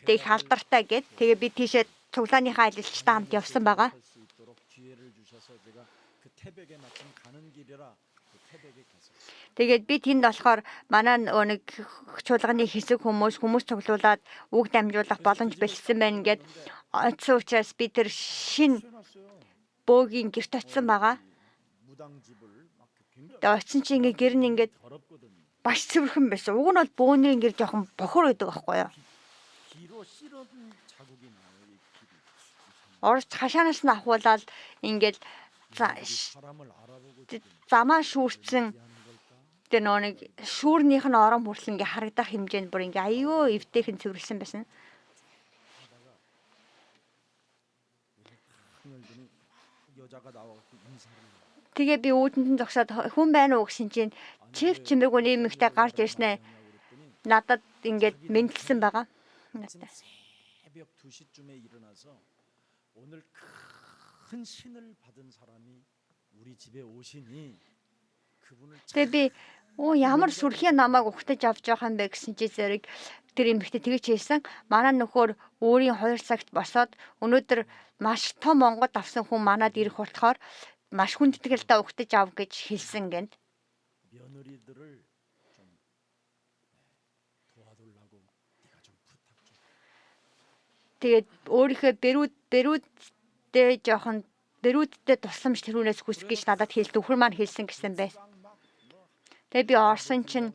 тэг халдартай гэд тэгээ би тийшээ цуглааныхаа ажилчтай хамт явсан байгаа. 할 수 있도록 기회를 주셔서 제가 그 태백에 마침 가는 길이라 그 태백에 갔었어요. Тэгээд би тэнд болохоор манай нэг чуулганы хэсэг хүмүүс цуглуулад үг дамжуулах боломж бэлдсэн байна гэд очсон учраас би тэр шин бөөгийн гэрт очсон байгаа. 무당집을 막 굉장히 Тэгээд очсон чи ингээ гэр нь ингээд 더럽거든요. маш цэвэрхэн байсан. Уг нь бол бөөний гэр жоохон бохор байдаг байхгүй юу? 비로 씨름 자국이 나요. 이 길이. Орж хашаанаас нь ахуулаад ингээд 사람을 알아보고 замаа шүүрцэн 하는 걸까? тэр нэг шүүрнийх нь орон хүртэл ингээ харагдах хэмжээнд бүр ингээ аюу эвтэйхэн цэвэрлсэн байсан. 흥얼더니 여자가 나와서 인사를 해요. Тэгээ би үүдэнд нь зогсоод хүн байна уу гэсэн чинь чив чимээгүй нэмэгтэй гарч ирснэ. Надад ингээд мэдлсэн байгаа. 아침 새벽 2시쯤에 일어나서 오늘 큰 신을 받은 사람이 우리 집에 오시니 그분을 Тэгээ би ямар сүрхийн намайг ухтаж авч байгаа юм бэ гэсэн чи зэрэг тэр эмэгтэй тэгж хэлсэн. Манай нөхөр өөрийн 2 цагт босоод өнөөдөр маш том онгод авсан хүн манад ирэх болохоор маш хүндэтгэлтэй ухтаж ав гэж хэлсэн гэнд. 며느리들을 좀 도와달라고 네가 좀 부탁 좀. Тэгээд өөрийнхөө бэрүүдтэй тусламж тэрүүнээс хүсэх гэж надад хэлдэг. Өхөр маань хэлсэн гэсэн байсан. Тэгээ би орсон чинь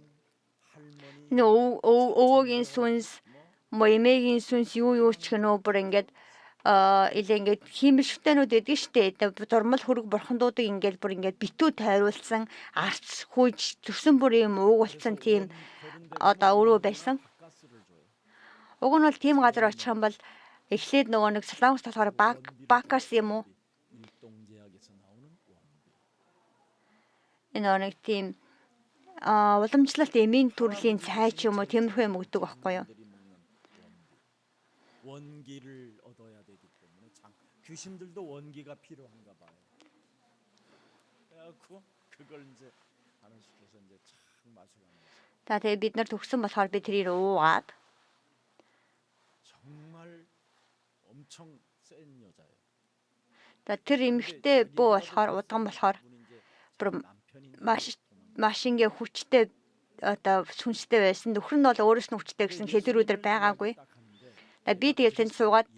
할머니 өвөөгийн сүнс, эмээгийн сүнс юу ч гэнөө бүр ингээд илээ ингээд хиймэл шүтэнүүд байдаг штэ. Дурмал хөрөг бурхандуудыг ингээд бүр ингээд битүү тайруулсан арц хүйж төсөн бүр юм уугуулсан тийм одоо өрөө байсан. Уг нь бол тийм газар очих юм бол эхлээд нөгөө нэг Солонгост болохоор Бакас юм уу? Энэ нэг тийм уламжлалт эмийн төрлийн цай ч юм уу тиймэрхүү юм өгдөг байхгүй юу? 원기를 얻어야 되기 때문에 귀신들도 원기가 필요한가 봐요. 그래갖고 그걸 이제 하는 식에서 이제 착 마셔가면서 Тэгээ бид нар төгсөн болохоор би тэрийг уугаад 정말 엄청 센 여자예요. тэр эмэгтэй бүү болохоор удган болохоор бүр маш ингээ хүчтэй одоо сүнстэй байсан. Нөхөр нь бол өөрөөс нь хүчтэй гэсэн хэдэр өдөр байгаагүй. Би тэгээд тэнд суугаад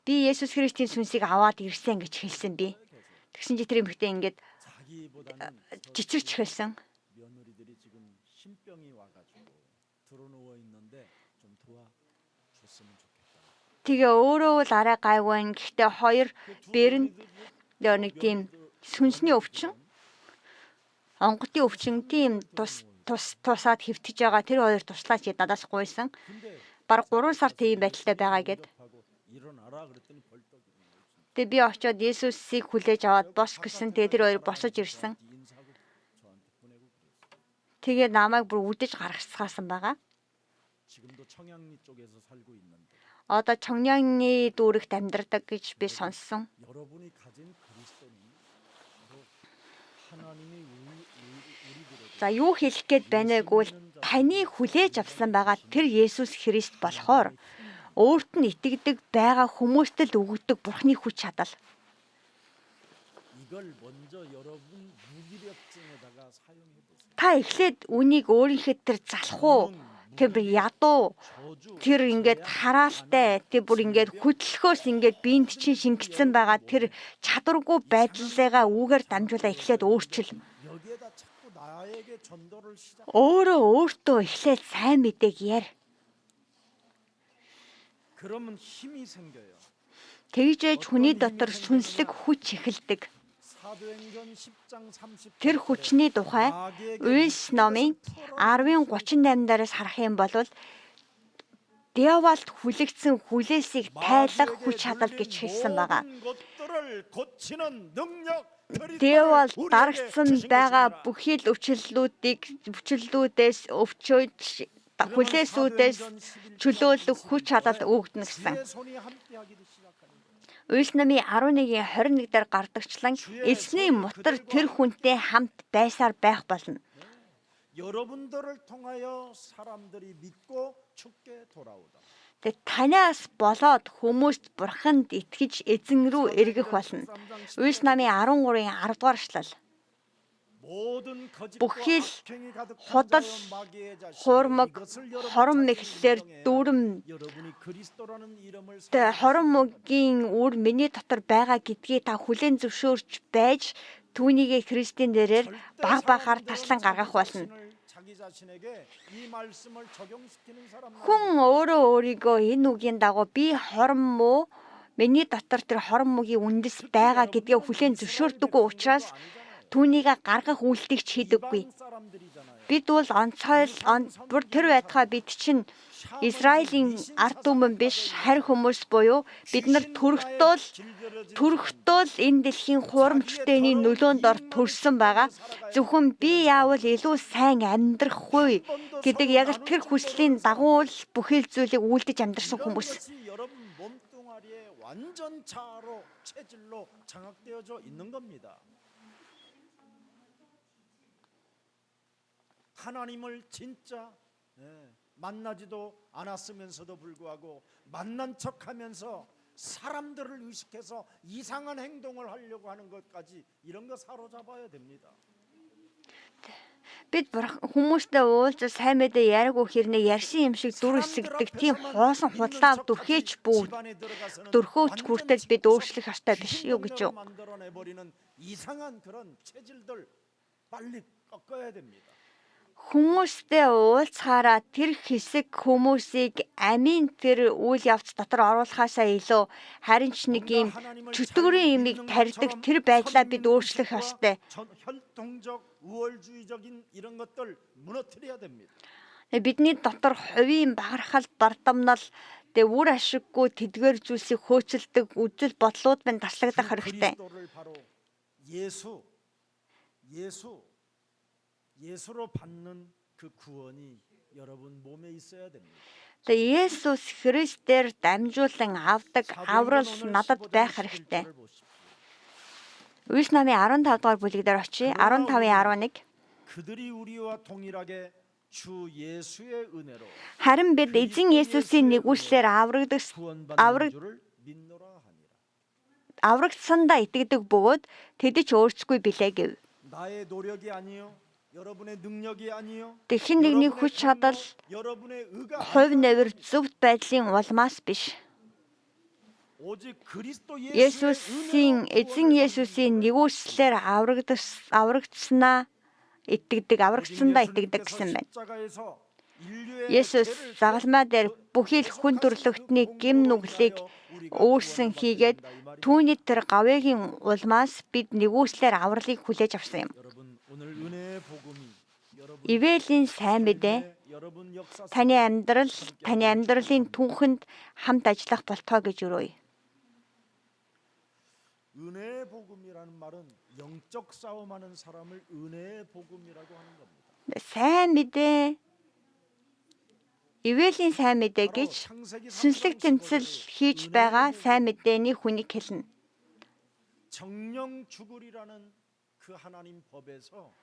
би Есүс Христийн сүнсийг аваад ирсэн гэж хэлсэн би. Тэгсэн чи тэр эмэгтэй ингээд жичирч хэлсэн. 며느리들이 지금 신병이 와가지고 들어누워 있는데 좀 도와줬으면 좋겠다. Тэгээ өөрөө л арай гайгүй. Гэхдээ хоёр бэр нь нэг тийм сүнсний өвчин, онготын өвчин тийм тусаад хэвтэж байгаа. Тэр хоёр туслаач надаас гуйсан. Бараг 3 сар тийм байдалтай байгаа гэд. Тэгээ би очиод Есүсийг хүлээж аваад бос гэсэн. Тэгээ тэр хоёр босож ирсэн. Тэгээ намайг бүр үдэж гаргацгаасан байгаа. Одоо Чонгянны дүүрэгт амьдардаг гэж би сонссон. За юу хэлэх гээд байна гэвэл таны хүлээж авсан байгаа тэр Есүс Христ болохоор өөрт нь итгэдэг байгаа хүмүүст л өгдөг Бурхны хүч чадал. Та эхлээд үнийг өөрийнхөө тэр залхуу, тэр ядуу, тэр ингээд хараалтай, тэр бүр ингээд хөдөлгөхөөс ингээд биед чинь шингэсэн байгаа тэр чадваргүй байдлаагаа үүгээр дамжуулаа эхлээд өөрчил. Өөрөө өөртөө эхлээд сайн мэдээг яар. Тэгжээж хүний дотор сүнслэг хүч эхэлдэг. Тэр хүчний тухай Үлс номын 10:38 дээрээс харах юм бол диаволд хүлэгдсэн хүлээсийг тайлах хүч чадал гэж хэлсэн байгаа. Диавол дарагдсан байгаа бүхий л өвчлөлүүдээс өвчөөж хүлээсүүдээс чөлөөлөх хүч чадал өгдөнө гэсэн. Үлс номын 11:21 дээр гардагчлан эзний мотор тэр хүнтэй хамт байсаар байх болно. Тэгээд танаас болоод хүмүүст бурханд итгэж эзэн рүү эргэх болно. Үлс номын 13:10 дугаар эшлэл. Бүхий л худал, хуурмаг, хорон мэхлэлээр дүүрэм хорон мөгийн үр миний дотор байгаа гэдгийг та хүлээн зөвшөөрч байж түүнийгээ Христийн дээрээр баг багаар таслан гаргах болно. Хүн өөрөө өөрийгөө энэ үгийн дагуу би хорон муу миний дотор тэр хорон мөгийн үндэс байгаа гэдгээ хүлээн зөвшөөрдөггүй учраас түүнийг гаргах үйлдэлийг хийдэггүй. Бид бол бүр тэр байтугай бид чинь Израилийн ард түмэн биш харь хүмүүс буюу бид нар төрөхдөө энэ дэлхийн хуурамчтайны нөлөөнд ор төрсөн байгаа. Зөвхөн би яавал илүү сайн амьдрахгүй гэдэг яг л тэр хүслийн дагуу л бүхий л зүйлийг үйлдэж амьдрсан хүмүүс. 하나님을 진짜 만나지도 않았으면서도 불구하고 만난 척하면서 사람들을 의식해서 이상한 행동을 하려고 하는 것까지 이런 거 사로잡아야 됩니다. Бид хүмүүстэй уулзаж сайн мэдээ яриаггүй хэрнээ ярьсан юм шиг дүр эсгдэг тийм хоосон худлаа дүрхээч дөрхөөч хүртэл бид өөрчлөх ёстой биш юу гэж юу? 이상한 그런 체질들 빨리 꺾어야 됩니다. хүмүүстэй уулзахаараа тэр хэсэг хүмүүсийг амийн тэр үйл явц дотор оруулахаасаа илүү харин ч нэг юм чөтгөрийн имийг тарьдаг тэр байдлаа бид өөрчлөх ёстой. 혈통적 우월주의적인 이런 것들 무너뜨려야 됩니다. Бидний дотор хувийн бахархал, бардамнал, үр ашиггүй тэдгээр зүйлсийг хөөцөлдөг үзэл бодлууд мань таслагдах хэрэгтэй. 그리스도를 바로 예수로 받는 그 구원이 여러분 몸에 있어야 됩니다. Есүс Христээр дамжуулан авдаг аврал надад байх хэрэгтэй. Үйлс намын 15 дугаар бүлэг дээр очие. 15:11. 그들이 우리와 동일하게 주 예수의 은혜로 Харин бид эзэн Есүсийн нэгүслэр 구원받는 줄을 믿노라 하니라. аврагдсандаа итгэдэг бөгөөд тэд ч өөрсгүй билээ гэв. 나의 노력이 아니요 여러분의 능력이 아니요 Хэн нэгний хүч чадал, 여러분의 의가 хувь нэмэр зөвхт байдлын улмаас биш. 오직 그리스도 Есүсийн эзэн Есүсийн нэгүслэр аврагдсандаа итгэдэг гэсэн байна. Есүс загалмай дээр бүхий л хүн төрлөختний гим нүглийг өөрсөн хийгээд түүний тэр гавьяагийн улмаас бид нэгүслэр авралыг хүлээж авсан юм. Ивэл сайн мэдээ таны амьдралын түүхэнд хамт ажиллах болтгоо гэж өрөөе. 은혜의 복음이라는 말은 영적 싸움하는 사람을 은혜의 복음이라고 하는 겁니다. Сайн мэдээ Ивэл сайн мэдээ гэж сүнслэг тэмцэл хийж байгаа сайн мэдээний хүнийг хэлнэ. 정령 죽으리라는 그 하나님 법에서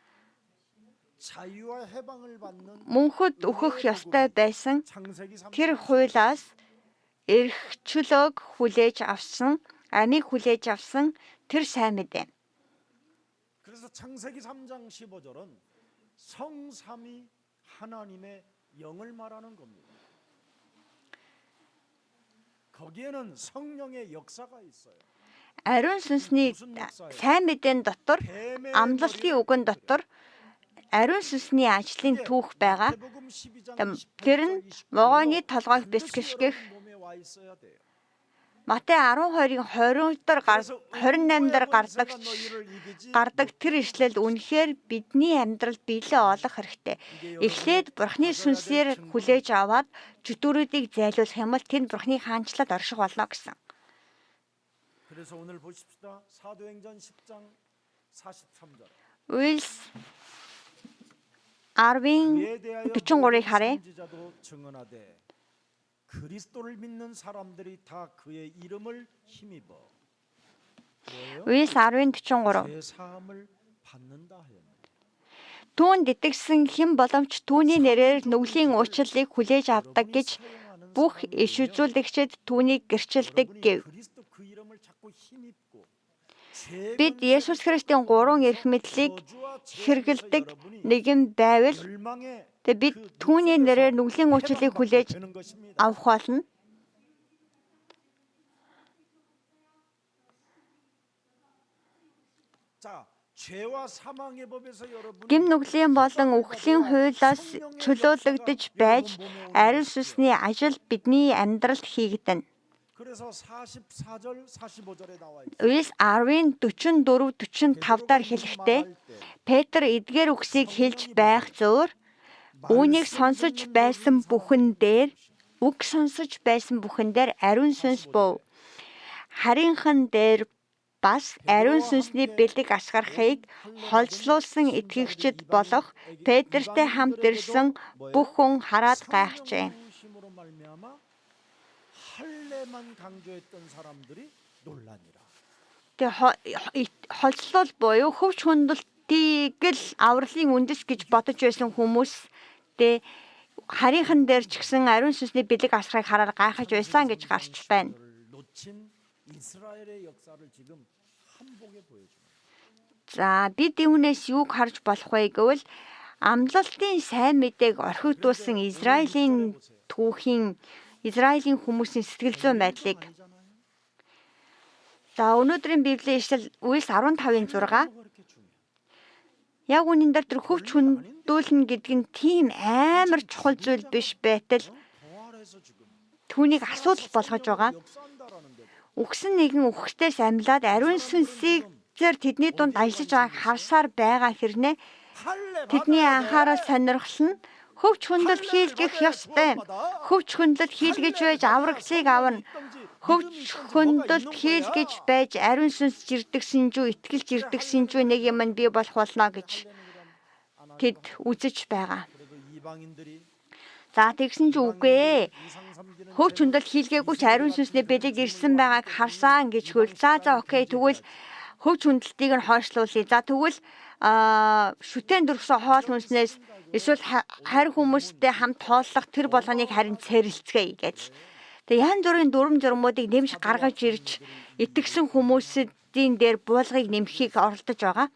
자유와 해방을 받는 Мөнхөд өөхөх ёстой байсан тэр хуулиас эрх чөлөөг хүлээж авсан, амийг хүлээж авсан тэр сайн мэдээ. 그래서 창세기 3장 15절은 성삼위 하나님의 영을 말하는 겁니다. 거기에는 성령의 역사가 있어요. Ариун сүнсний сайн мэдээний дотор амлалтын үгэн дотор ариун сүнсний ажлын түүх байгаа. Тэр нь могооны толгойг бэлтгэх Матай 12:20 дээр 28 дээр гардаг тэр ишлэл үнэхээр бидний амьдралд биелээ олох хэрэгтэй. Эхлээд Бурхны сүнсээр хүлээж аваад чөтгөрүүдийг зайлуулах юм бол тэнд Бурхны хаанчлалд орших болно гэсэн. 그래서 오늘 보십시다. 사도행전 10장 43절. Үйлс 10:43-ыг харъя. 그리스도를 믿는 사람들이 다 그의 이름을 힘입어. Үйлс 10:43. 죄 사함을 받는다 하였습니다. Түүнд итгэсэн хэн боломж түүний нэрээр нүглийн уучлалыг хүлээж авдаг гэж бүх иш үзүүлэгчид түүнийг гэрчилдэг гэв. Бид Есүс Христийн 3 эрх мэдлийг хэрэгэлдэг нэгэн байвал бид түүний нэрээр нүглийн уучлалыг хүлээж авах болно. Гим нүглийн болон үхлийн хуулиас чөлөөлөгдөж байж ариун сүнсний ажил бидний амьдралд хийгдэнэ. Үйлс 10:44-45 дээр хэлэхдээ Петр эдгээр үгсийг хэлж байх зөөр үүнийг сонсож байсан бүхэн дээр ариун сүнс бов. Харийнхан дээр бас ариун сүнсний бэлэг асгарахыг холцлуулсан итгэгчид болох Петртэй хамт ирсэн бүх хүн хараад гайхжээ. Холцлол буюу хөвч хүндэлтийг л авралын үндэс гэж бодож байсан хүмүүс харийнхан дээр ч гэсэн ариун сүнсний бэлэг асгарахыг хараад гайхаж байсан гэж гарч байна. За бид үүнээс юуг харж болох вэ гэвэл амлалтын сайн мэдээг орхигдуулсан Израилийн хүмүүсийн сэтгэл зүйн байдлыг. За өнөөдрийн Библийн ишлэл Үйлс 15:6. Яг үнэндээ тэр хөвч хүндүүлнэ гэдэг нь тийм амар чухал зүйл биш байтал 부활해서 지금 түүнийг асуудал болгож байгаа. 역사한다라는데도 Үхсэн нэгэн үхсдээс амьлаад ариун сүнсийг зэр тэдний дунд ажиллаж байгааг харсаар байгаа хэрнээ 할례 тэдний 받아야 돼. анхаарал сонирхол нь хөвч хүндэл хийлгэх ёстой. Хөвч хүндэл хийлгэж байж аврагцыг авна. Хөвч хүндэлд хийлгэж байж ариун сүнс жирдэгсэн жүү, итгэж жирдэгсэн жүү нэг юм нь бий болох болно гэж тэд үзэж байгаа. 그래도 이방인들이 За тэгсэн ч үгүй ээ. Хөвч хүндэлд хийлгээгүй ч ариун сүнсний бэлэг ирсэн байгааг харсан гэж хөл. За окей тэгвэл хөвч хүндэлтийг нь хойшлуулъя. За тэгвэл шүтэн дөрвсөн хоол хүнснээс эсвэл харь хүмүүстэй хамт хооллох тэр болгоныг харин цэрэлцгээе гэж. Тэгээ янз бүрийн дүрм журмуудыг нэмж гаргаж ирж итгэсэн хүмүүсийн дээр буулгыг нэмхийг оролдож байгаа.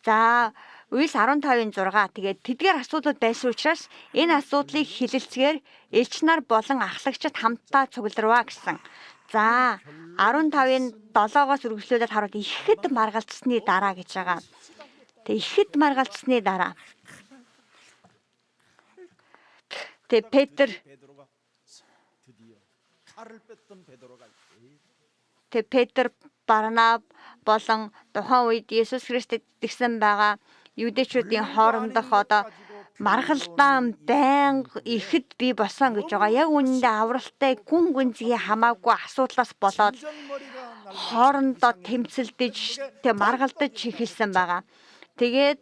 За Үйлс 15-ын 6 тэгээд тэдгээр асуудал байсан учраас энэ асуудлыг хилэлцгээр элч нар болон ахлагчид хамтдаа цугларваа гэсэн. За 15-ын 7-оос үргэлжлүүлээд харуул ихэд маргалцсны дараа гэж байгаа. Тэг ихэд маргалцсны дараа. Тэг Петр 베드로가 드디어 칼을 뺐던 베드로가 Тэг Петр Барнаб болон тухайн үед Есүс Христэд итгэсэн байгаа юудэчүүдийн хоорондох одоо маргалдаан байнга ихэд бий болсон гэж байгаа. Яг үнэндээ авралтай гүн гүнзгий хамаагүй асуудлаас болоод хоорондоо тэмцэлдэж тэг маргалдаж эхэлсэн байгаа. Тэгээд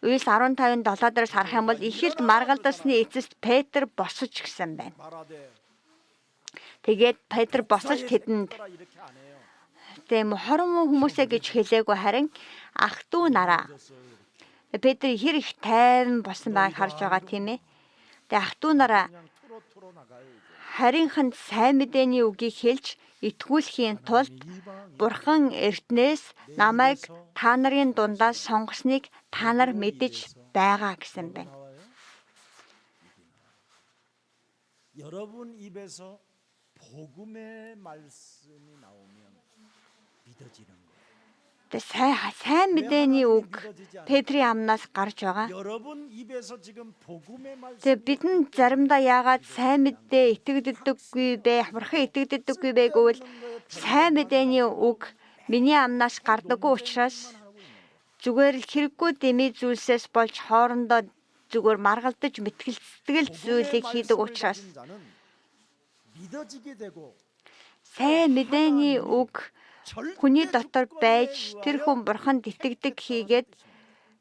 Үйлс 15-ын 7 дээрс харах юм бол ихэд маргалдсны эцэст Петр босож гисэн байна. 말하되 Тэгээд Петр босож тэдэнд 따라 이렇게 안 해요. тийм хорон хүмүүсээ гэж хэлээгүй харин ах トゥ нараа. Петр хэр их тайван болсон байгааг харж байгаа тийм ээ. Тэгээ ах トゥ нараа 그냥 투로 나가요. 이제. харийнханд сайн мэдээний үгийг хэлж итгүүлэхийн тулд Бурхан эртнээс намайг та нарын дундаас сонгосныг та нар мэдэж байгаа гэсэн байна. 나와요. 여러분 입에서 복음의 말씀이 나오면 믿어지는 거예요. Тэгээ сайн мэдээний үг Петрийн амнаас гарч байгаа. 여러분 입에서 지금 복음의 말씀 Тэгээ бидэнд заримдаа яагаад сайн мэдээ итгэдэгдэггүй бэ? Бурхан итгэдэгдэггүй бэ гэвэл сайн мэдээний үг миний амнаас гардаггүй учраас зүгээр л хэрэггүй дэмий зүйлсээс болж хоорондоо зүгээр маргалдаж мэтгэлцдэг зүйлийг хийдэг учраас 믿어지게 되고 сайн мэдээний үг хүний дотор байж тэр хүн бурханд итгэдэг хийгээд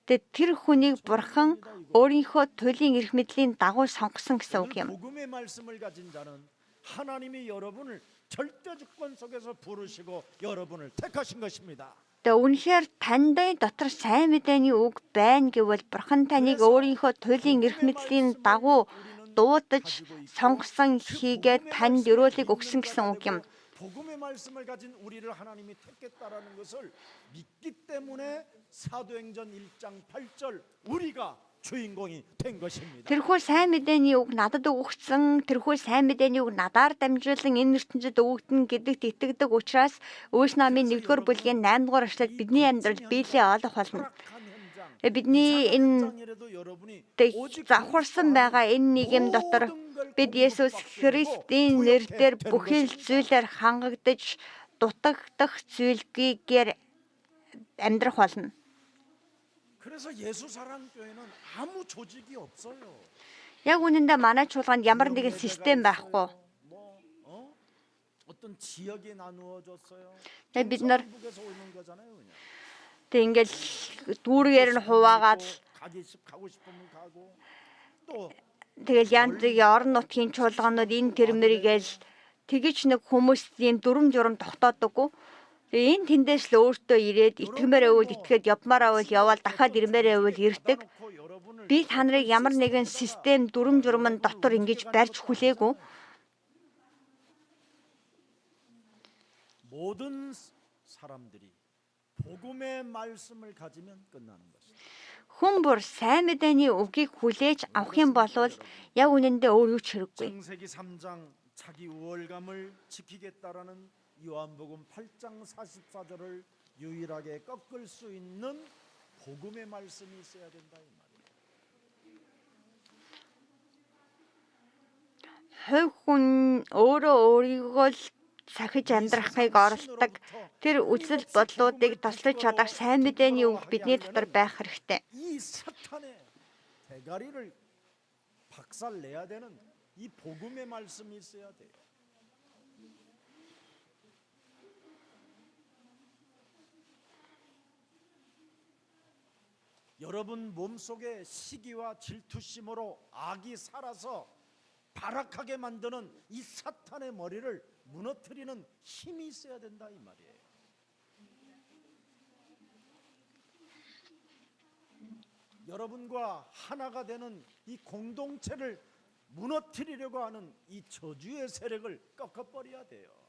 тэр хүнийг бурхан өөрийнхөө туйлын эрх мэдлийн дагуу сонгосон гэсэн үг юм. 복음의 말씀을 가진 자는 하나님이 여러분을 절대 주권 속에서 부르시고 여러분을 택하신 것입니다. Тэгээ үнэхээр танд дотор сайн мэдээний үг байна гэвэл бурхан таныг өөрийнхөө туйлын эрх мэдлийн дагуу дуудаж сонгосон хийгээд танд өрөөлийг өгсөн гэсэн үг юм. 복음의 말씀을 가진 우리를 하나님이 택했다라는 것을 믿기 때문에 사도행전 1장 8절 우리가 주인공이 된 것입니다. Тэрхүү сайн мэдээний үг надад өгөгдсөн, тэрхүү сайн мэдээний үг надаар дамжуулан энэ ертөнцид өгөгдөн гэдэгт итгэдэг учраас Үйлс намын 1-р бүлгийн 8-р эшлэл бидний амьдралд биелээ олох болно. Бидний энэ 장이라도 여러분이 завхарсан байгаа энэ нийгэм дотор бид Есүс Христийн нэрээр бүхэл зүйлээр хангагдаж дутагдах зүйлгээр амьдрах болно. 그래서 예수 사랑 교회는 아무 조직이 없어요. Яг үнэндээ манай чуулганд ямар нэгэн систем байхгүй. 어떤 지역에 나누어졌어요. Тэгээ бид нар 북에서 오는 거잖아요, 그냥. тэг ингээл дүүргээр нь хуваагаад 가고 싶으면 가고 또 тэгэл янз бүрийн орон нутгийн чуулганууд энэ тэрмэргээл тэгэж нэг хүмүүс ийм дүрм журам тогтоодоггүй. Тэгээ энэ тэндээс л өөртөө ирээд итгэмээр байвал итгээд явмаар байвал яваал дахиад ирмээр байвал ирдэг. Би та нарыг ямар нэгэн систем дүрм журмын дотор ингэж барьж хүлээгүй. 모든 사람들이 복음의 말씀을 가지면 끝나는 것입니다. Хүн бүр сайн мэдээний үгийг хүлээж авах юм бол яг үнэндээ өөр юу ч хэрэггүй. 창세기 3장 자기 우월감을 지키겠다라는 요한복음 8장 44절을 유일하게 꺾을 수 있는 복음의 말씀이 있어야 된다 이 말이에요. Хувь хүн өөрөө өөрийгөө л сахиж амьдрахыг оролдог. Тэр үзэл бодлуудыг таслаж чадах сайн мэдээний үг бидний дотор байх хэрэгтэй. 이 사탄의 대가리를 박살 내야 되는 이 복음의 말씀이 있어야 돼요. 여러분 몸속에 시기와 질투심으로 악이 살아서 발악하게 만드는 이 사탄의 머리를 무너뜨리는 힘이 있어야 된다 이 말이에요. 여러분과 하나가 되는 이 공동체를 무너뜨리려고 하는 이 저주의 세력을 꺾어버려야 돼요.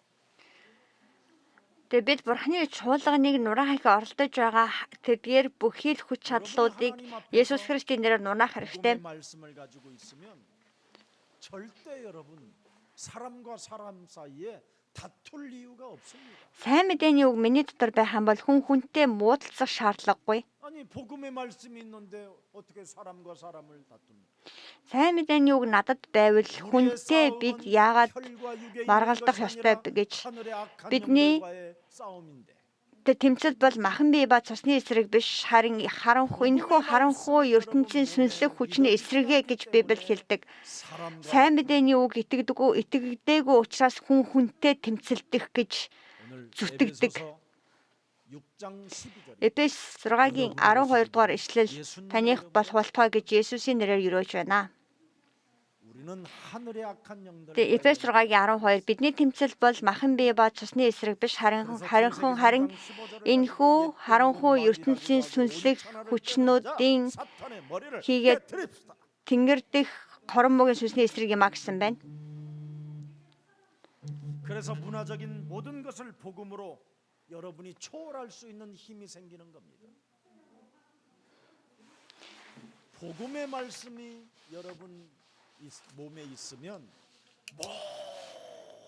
Тэгээд бид Бурханы чуулганыг нураахыг оролдож байгаа тэдгээр бүхий л хүч чадлуудыг Есүс Христийн нэрээр нураах хэрэгтэй. 복음의 말씀을 가지고 있으면 절대 여러분 사람과 사람 사이에 다툴 이유가 없습니다. Сайн мэдээний үг миний дотор байх юм бол хүн хүнтэй муудалцах шаардлагагүй. 아니 복음의 말씀이 있는데 어떻게 사람과 사람을 다툽니까? Сайн мэдээний үг надад байвал хүнтэй бид яагаад маргалдах ёстой гэж бидний тэмцэл бол махан бие ба цусны эсрэг биш харин энэхүү харанхуй ертөнцийн сүнслэг хүчний эсрэгэ гэж Библи хэлдэг. Сайн мэдээний үг итгэдэггүй учраас хүн хүнтэй тэмцэлдэх гэж зүтгэдэг. Эфес 6-гийн 12 дугаар ишлэл таних болох болтугай гэж Есүсийн нэрээр юрөөж байна. Тэгээ Эфес 6-гийн 12 бидний тэмцэл бол махан бие ба цусны эсрэг биш харин энэхүү харанхуй ертөнцийн сүнслэг хүчнүүдийн хийгээд тэнгэр дэх хорон могийн сүнсний эсрэг юм а гэсэн байна. 그래서 문화적인 모든 것을 복음으로 여러분이 초월할 수 있는 힘이 생기는 겁니다. 복음의 말씀이 여러분 몸에 있으면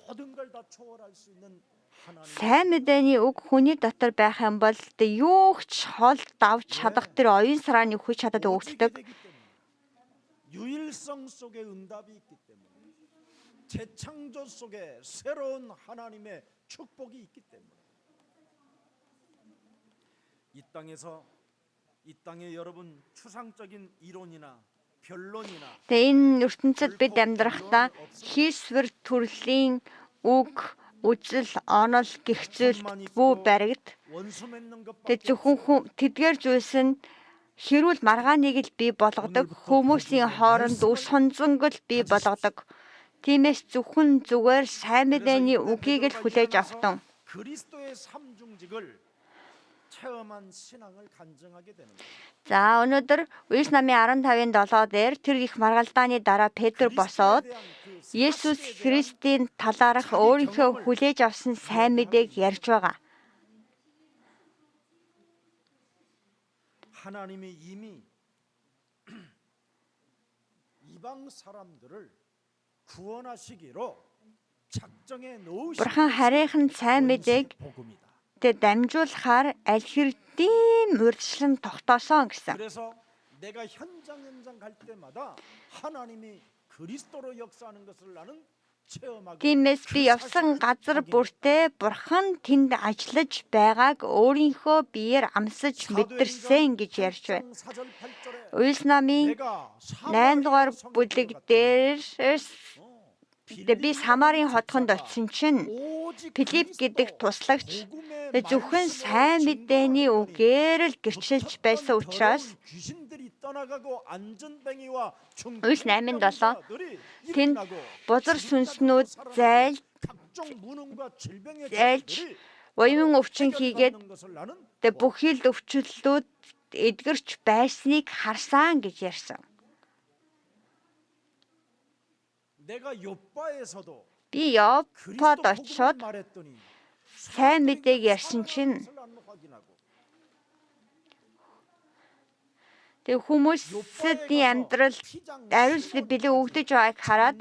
모든 걸 다 초월할 수 있는 하나님. Сайн мэдээний үг хүний дотор байх юм бол юу ч хол давж чадах тэр оюун сарааны хүч чадад өгдөг. 유일성 속에 응답이 있기 때문에 재창조 속에 새로운 하나님의 축복이 있기 때문에 이 땅에 여러분 추상적인 이론이나 변론이나 Тэгээ энэ ертөнцид бид амьдрахдаа хийсвэр төрлийн үг үзэл онол гэх зүйл бүү баригд. Тэгээ зөвхөн тэдгээр зүйлс нь хэрүүл маргааныг л бий болгодог, хүмүүсийн хооронд үс хонзонгол бий болгодог. Тиймээс зөвхөн зүгээр сайн мэдээний үгийг л хүлээж автан 그리스도의 삼중직을 체험한 신앙을 간증하게 되는 거예요. За өнөөдөр Үлс намын 15-ын 7 дээр тэр их маргалдааны дараа Петр босоод Есүс Христийн талаарх өөрийнхөө хүлээж авсан сайн мэдээг ярьж байгаа. 하나님이 이미 이방 사람들을 구원하시기로 작정해 놓으신 Бурхан харийнхан сайн мэдээг 복음이다. дамжуулахаар аль хэрдийн урьдчилан тогтоосон гэсэн. 그래서 내가 현장 갈 때마다 하나님이 그리스도로 역사하는 것을 나는 체험하고 Тиймээс би явсан газар бүртээ Бурхан тэнд ажиллаж байгааг өөрийнхөө биеэр амсаж мэдэрсэн гэж ярьж байна. Үлс намын 8 дугаар бүлэг дээрээс би Самарын хотгонд очисон чинь Филипп гэдэг туслагч зөвхөн сайн мэдээний үгээр л гэрчилж байсан учраас Үлс 8:7 тэнд бузар сүнснүүд зайлж уян өвчин хийгээд бүхий л өвчлөлүүд эдгэрч байсныг харсан гэж ярьсан. Би Йоппод очиод сайн мэдээг ярьсан чинь тэг хүмүүсийн амьдрал ариун бэлэг өгдөж байгааг хараад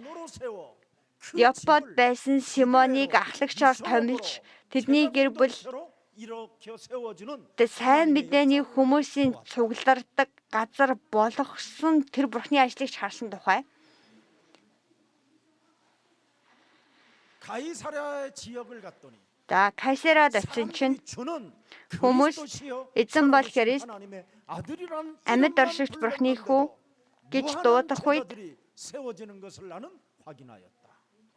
Йоппод байсан Симоныг ахлагчаар томилж тэдний гэр бүл 일으켜 세워주는 Тэгээ сайн 하나님의 мэдээний 역사를 хүмүүсийн 보았다. цуглардаг газар болгосон тэр Бурхны ажлыг харсан тухай. 가이사랴의 지역을 갔더니 За Кайсерад очив чинь 사람들이 주는 хүмүүс 그리스도시여 эзэн бол 살아계신 Христ 하나님의 아들이라는 амьд 이름만 оршигч Бурхны хүү 불렀는데도 гэж 무한한 дуудах үед 제자들이 세워지는 것을 나는 확인하였다.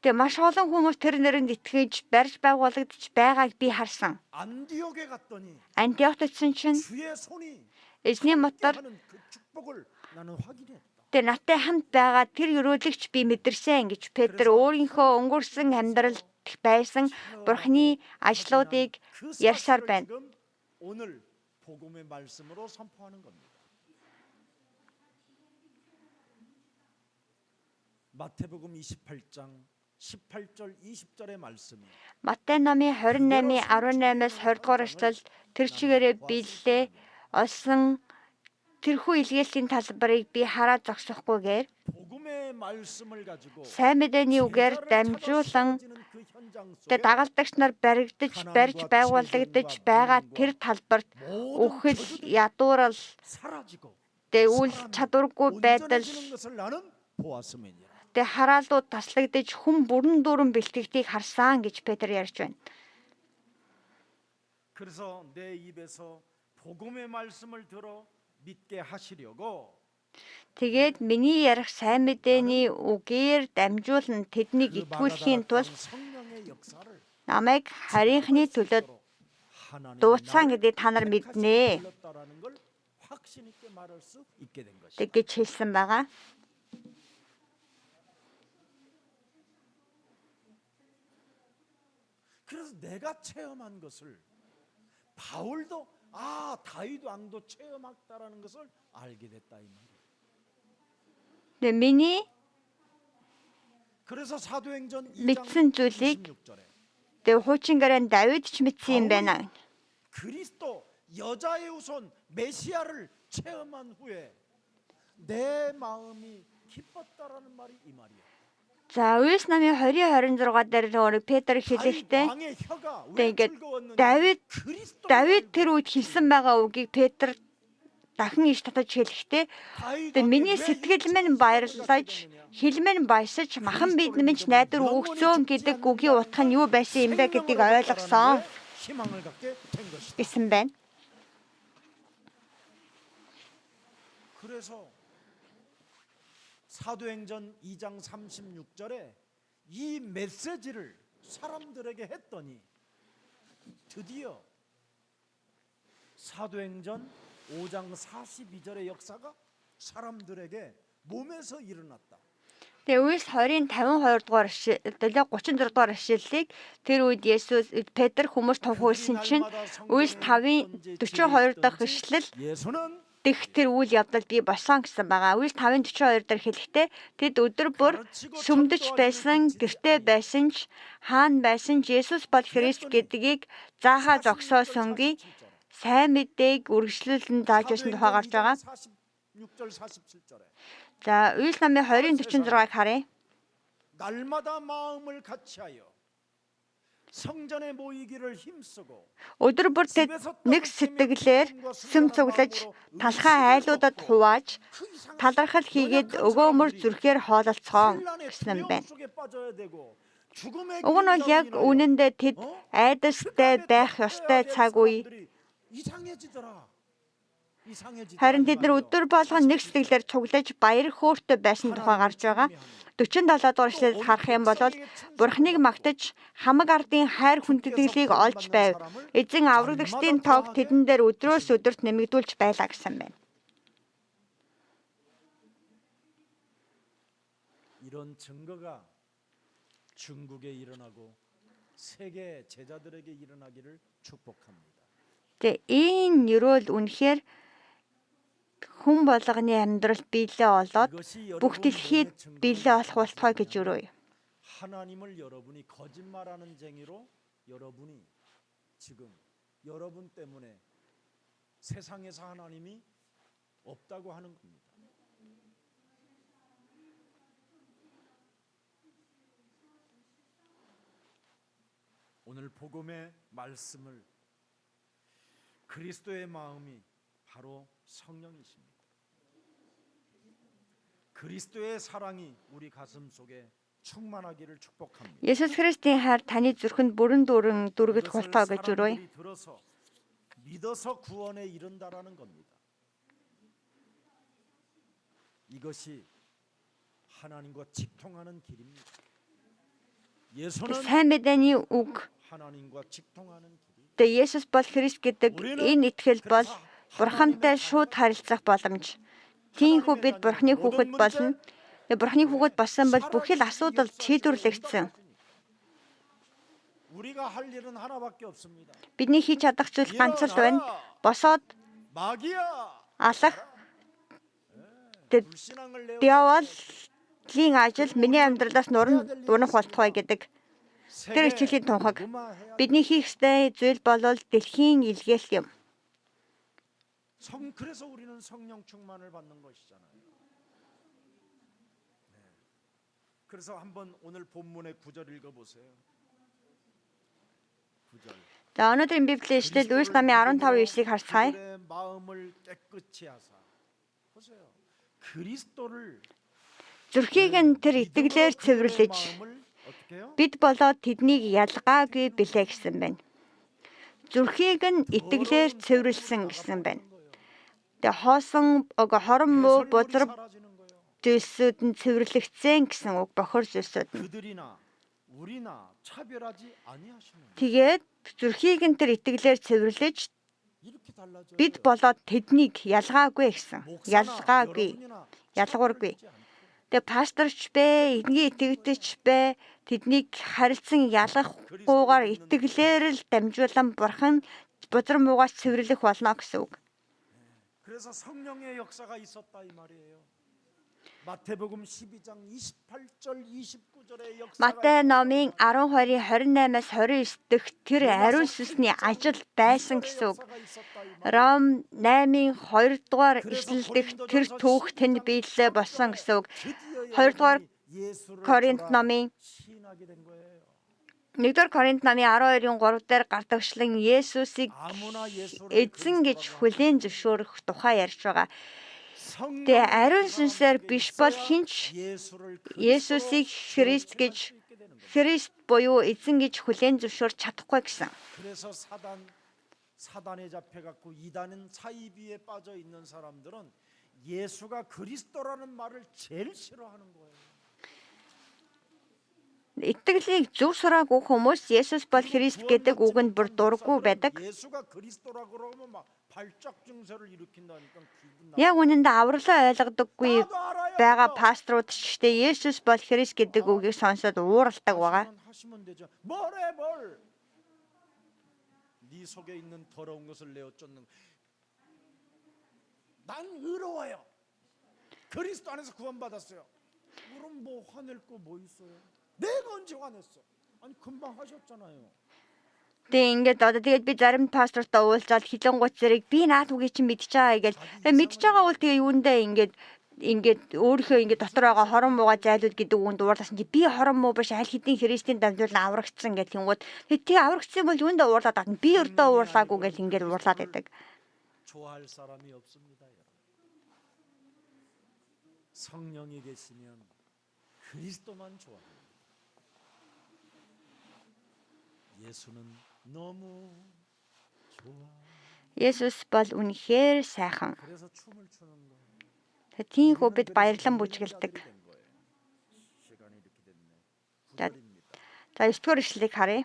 тэгээ маш олон хүмүүс тэр нэрэнд итгэж барьж байгуулагдж байгааг би харсан. 안디옥에 갔더니 Антиохт очив чинь 주의 손이 эзний мотор 함께하는 그 축복을 나는 확인했다. тэгээ надтай хамт байгаа тэр өрөөлөгч би мэдэрсэн гэж Петр өөрийнхөө өнгөрсөн амьдралд байсан Бурхны ажлуудыг 그 ярьсаар 사실을 байна. 지금 오늘 복음의 말씀으로 선포하는 겁니다. 마태복음 28장 18절 20절의 말씀이 Матай номын 28-ийн 18-аас 20 дугаар эшлэл тэр чигээрээ биелээ олсон тэрхүү илгээлийн талбарыг би хараад зогсохгүйгээр 복음의 말씀을 가지고 сайн мэдээний үгээр дамжуулан тэ дагалдагч нар баригдаж барьж байгуулагдаж байгаа тэр талбарт үхэл ядуурал 사라지고 тэ үл чадваргүй байдал 온전해지는 것을 나는 보았음이니라. тэ хараалууд таслагдаж хүм бүрэн дүүрэн бэлтгэгдгийг харсан гэж Петр ярьж байна. 그래서 내 입에서 복음의 말씀을 들어 믿게 하시려고 Тэгээд миний ярих сайн мэдээний үгээр дамжуулан тэднийг 그 итгүүлэхийн тулд 성령의 역사를 намайг харийнхны төлөө 하나님의 дуудсан 나를 гэдгийг та нар 택하시고 мэднэ. 불렀다라는 걸 확신 있게 말할 수 있게 된 것이다. Тэг гэж хэлсэн байгаа. 그래서 내가 체험한 것을 바울도 다윗 왕도 체험했다라는 것을 알게 됐다 이 말이에요. Тэг миний 그래서 사도행전 믿슨 2장 зүйлийг 26절에 тэг хуучин Давид ч мэдсэн юм байна. 그리스도 여자의 후손 메시아를 체험한 후에 내 마음이 기뻤다라는 말이 이 말이에요. За Үлс намын 20-26 дээр нөгөө Петр хэлэхдээ 왕의 혀가 왜 тэгээд 즐거웠느냐? Давид тэр үед хэлсэн байгаа үгийг Петр дахин иш татаж хэлэхдээ тэг миний сэтгэл минь баярлаж хил минь баясаж махан биднэмч найдвар өгцөөн гэдэг үгийн утга нь юу байсан юм бэ гэдгийг ойлгосон 희망을 갖게 된 것이다. гэсэн байна. 그래서 사도행전 2장 36절에 이 메시지를 사람들에게 했더니 드디어 사도행전 5장 42절의 역사가 사람들에게 몸에서 일어났다. Тэгээ Үлс 20-ийн 52 дугаар эшлэл 34 дугаар эшлэлийг тэр үед Есүс Петр хүмүүс тунхагласан чинь Үлс 5-ийн 42 дахь эшлэл 예수는 дэх тэр үйл явдал бий болсон гэсэн байгаа. Үлс 5-ын 42 дээр хэлэхдээ тэд өдөр бүр сүмдөж байсан, гэртээ байсан ч хаана байсан ч Есүс бол Христ гэдгийг заахаа зогсоосонгүй сайн мэдээг үргэлжлүүлэн зааж байсан тухай гарч байгаа. 46절 47절에 За Үлс намын 20-ын 46-ыг харъя. 날마다 마음을 같이하여 성전에 모이기를 힘쓰고 Өдөр бүр тэд нэг сэтгэлээр сүм цуглаж талхай айлуудад хувааж талархал хийгээд өгөөмөр зүрхээр хоололцоон гэсэн байна. Уг нь бол яг үнэндээ тэд айдастай байх ёстой цаг үе. Харин тэд нар өдөр болгон нэг сэтгэлээр цуглаж баяр хөөртэй байсан тухай гарч байгаа. 47 дугаар эшлэлд харах юм бол Бурхныг магтаж хамаг ардын хайр хүндэтгэлийг олж байв. Эзэн аврагчдын тоог тэдэн дээр өдрөөс өдөрт нэмэгдүүлж байлаа гэсэн байна. 이런 증거가 중국에 일어나고 세계 제자들에게 일어나기를 축복합니다. Тэгээ энэ нэрвэл үнэхээр хүн болгоны амьдралд биелээ болоод бүх дэлхийд биелээ болох болтугай гэж өрөөе. 하나님을 여러분이 거짓말하는 쟁이로 여러분이 지금 여러분 때문에 세상에서 하나님이 없다고 하는 겁니다. 오늘 복음의 말씀을 그리스도의 마음이 바로 성령이십니다. 그리스도의 사랑이 우리 가슴 속에 충만하기를 축복합니다. Есүс Христийн хайр таны зүрхэнд бүрэн дүүрэн дүргэж 이것을 hulтаа гэж өрөөе. 사람들이 들어서 믿어서 구원에 이른다라는 겁니다. 이것이 하나님과 직통하는 길입니다. 예수는 Сайн мэдээний үг 하나님과 직통하는 길이. тэ Есүс бол Христ гэдэг энэ итгэл бол Бурхантай шууд харилцах боломж. Тиймээс бид Бурханы хүүхэд болно. Бурханы хүүхэд болсон бол бүх л асуудал шийдвэрлэгдсэн. 우리가 할 일은 하나밖에 없습니다. Бидний хийж чадах зүйл ганц л байна. Босоод 마귀야, алах 불신앙을 내어 диаволын ажил миний амьдралаас унах болтугай гэдэг. Тэр ичлийн тунхаг. Бидний хийх ёстой зүйл бол дэлхийн илгээл юм. 그래서 우리는 성령 충만을 받는 것이잖아요. 그래서 한번 오늘 본문의 9절 읽어보세요. 9절. За өнөөдрийн Библийн ишлэл Луис намын 15:9-ийг харцгаая. 마음을 깨끗이 하사. 보세요. 그리스도를 Зүрхийг нь тэр итгэлээр цэвэрлэж бид болоод тэднийг ялгаагүй билээ гэсэн байна. Зүрхийг нь итгэлээр цэвэрлсэн гэсэн байна. Тэгээ хоосон хорон муу бузар зүйлсүүд нь цэвэрлэгдсэн гэсэн үг бохор зүйлсүүд нь. 그들이나 우리나 차별하지 아니하시는. Тэгээд зүрхийг нь тэр итгэлээр цэвэрлэж 이렇게 달라져요. бид болоод тэднийг ялгаагүй гэсэн. Ялгаагүй. Ялгуургүй. Тэгээ пасторч бэ, энгийн итгэгчч бэ тэднийг харилцан ялгахгүйгээр итгэлээр л дамжуулан бурхан бузар муугаас цэвэрлэх болно гэсэн үг. 그래서 성령의 역사가 있었다 이 말이에요. 마태복음 12장 28절 29절의 역사가 Матай номын 12-ийн 28-аас 29 дэх тэр ариун сүнсний ажил байсан гэсэн үг. Ром 8-ын 2 дугаар ишлэл дэх тэр түүх тэнд биелэлээ болсон гэсэн үг. 2 дугаар Коринт номын 1 дугаар Коринт номын 12-ын 3 дээр гардагшлан Есүсийг эзэн гэж хүлээн зөвшөөрөх тухай ярьж байгаа. Тэгээ ариун сүнсээр биш бол хинч Есүсийг Христ буюу эзэн гэж хүлээн зөвшөөрч чадахгүй гэсэн. 그래서 사단에 잡혀 갖고 이단은 사이비에 빠져 있는 사람들은 예수가 그리스도라는 말을 제일 싫어하는 거예요. Итгэлийг зөв сураагүй хүмүүс Есүс бол Христ гэдэг үгэнд бүр дурггүй байдаг. 예수가 그리스도라고 그러면 막 발작 증세를 일으킨다니까 기분 나. Яг үнэндээ авралаа ойлгодоггүй байгаа пасторууд ч гэдэг Есүс бол Христ гэдэг үгийг сонсоод ууралдаг байгаа. 하시면 되죠. 뭐래 뭘? 네 속에 있는 더러운 것을 내어 쫓는. 난 의로워요. 그리스도 안에서 구원받았어요. 그럼 뭐 화낼 거 뭐 있어요? 내가 언제 화냈어? 아니 금방 하셨잖아요. Тэгээ ингээд одоо тэгээд би зарим пастортай уулзаад хилэнгуут зэрэг би наад үгийг чинь мэдчихэж байгаа гэж. Мэдчихэж байгаа бол тэгээ юундаа ингээд өөрийнхөө ингээд дотор байгаа хорон муугаа зайлуул гэдэг үгэнд уурласан чи би хорон муу биш аль хэдийн Христийн дамжуулан аврагдсан гэх тэнгууд тэгээ аврагдсан бол юундаа уурлаад байгаа би өртөө уурлаагүй гэж ингээд уурлаад байдаг. 좋아할 사람이 없습니다, 여러분. 성령이 계시면 그리스도만 좋아해요. 예수는 너무 좋아. Есүс бол үнэхээр сайхан. 그래서 춤을 추는 거예요. Тиймээс бид баярлан бүжгэлдэг. 시간이 이렇게 됐네. 자, 9절입니다. За 9-р ишлэлийг харъя.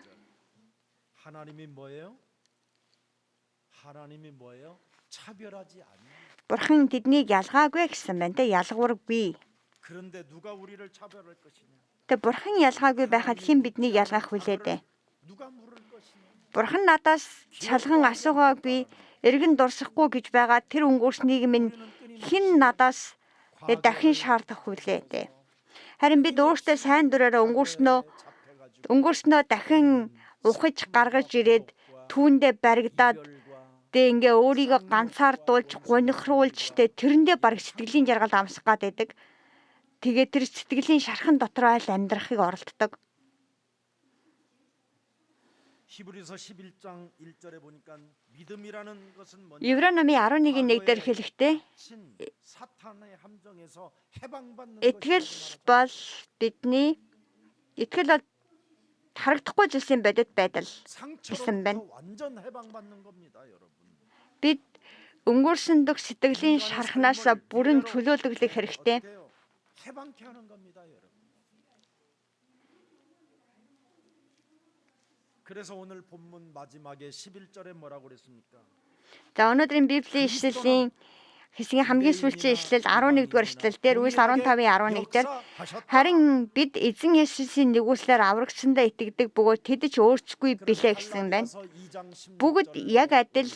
하나님이 뭐예요? 하나님이 뭐예요? 차별하지 않아요. Бурхан тэднийг ялгаагүй гэсэн байна те ялгуургүй. 그런데 누가 우리를 차별할 것이냐? Тэ бурхан ялгаагүй байхад хэн биднийг ялгах вүлээ дээ? 누가 물을 것이냐? Бурхан надаас шалган асуугаагүй, эргэн дурсахгүй гэж байгаа тэр өнгөрснийг минь хэн надаас дахин шаардах вүлээ дээ? Харин бид өөртөө сайн дураараа өнгөрснөө дахин ухаж гаргаж ирээд түүндээ баригдаад тэ ингээ өөрийгөө ганцаардуулж гунхруулж тэ тэрэндээ бараг сэтгэлийн жаргал амсах гад байдаг. Тэгээ тэр сэтгэлийн шархан дотроо л амьдрахыг оролддог. 히브리서 11장 1절에 보니까 믿음이라는 것은 뭐냐? Еврей номын 11:1 дээр хэлэхдээ 친 사탄의 함정에서 해방받는 итгэл 것이라고 бол бидний итгэл бол харагдахгүй зүйлсийн бодит байдал. гэсэн байна. 상처로부터 완전 해방받는 겁니다, 여러분. Бид өнгөрсөн дөх сэтгэлийн шархнаас бүрэн чөлөөлөгдөх хэрэгтэй. 어때요? 해방케 하는 겁니다, 여러분. 그래서 오늘 본문 마지막에 11절에 뭐라고 그랬습니까? За өнөөдрийн Библийн ишлэлийн хэсгийн хамгийн сүүлчийн ишлэл 11-р ишлэл дээр Үлс 15:11 дээр харин бид эзэн Есүсийн нэгүслэр аврагсандаа итгэдэг бөгөөд тэд ч өөрсгүй билээ гэсэн байна. Бүгд яг адил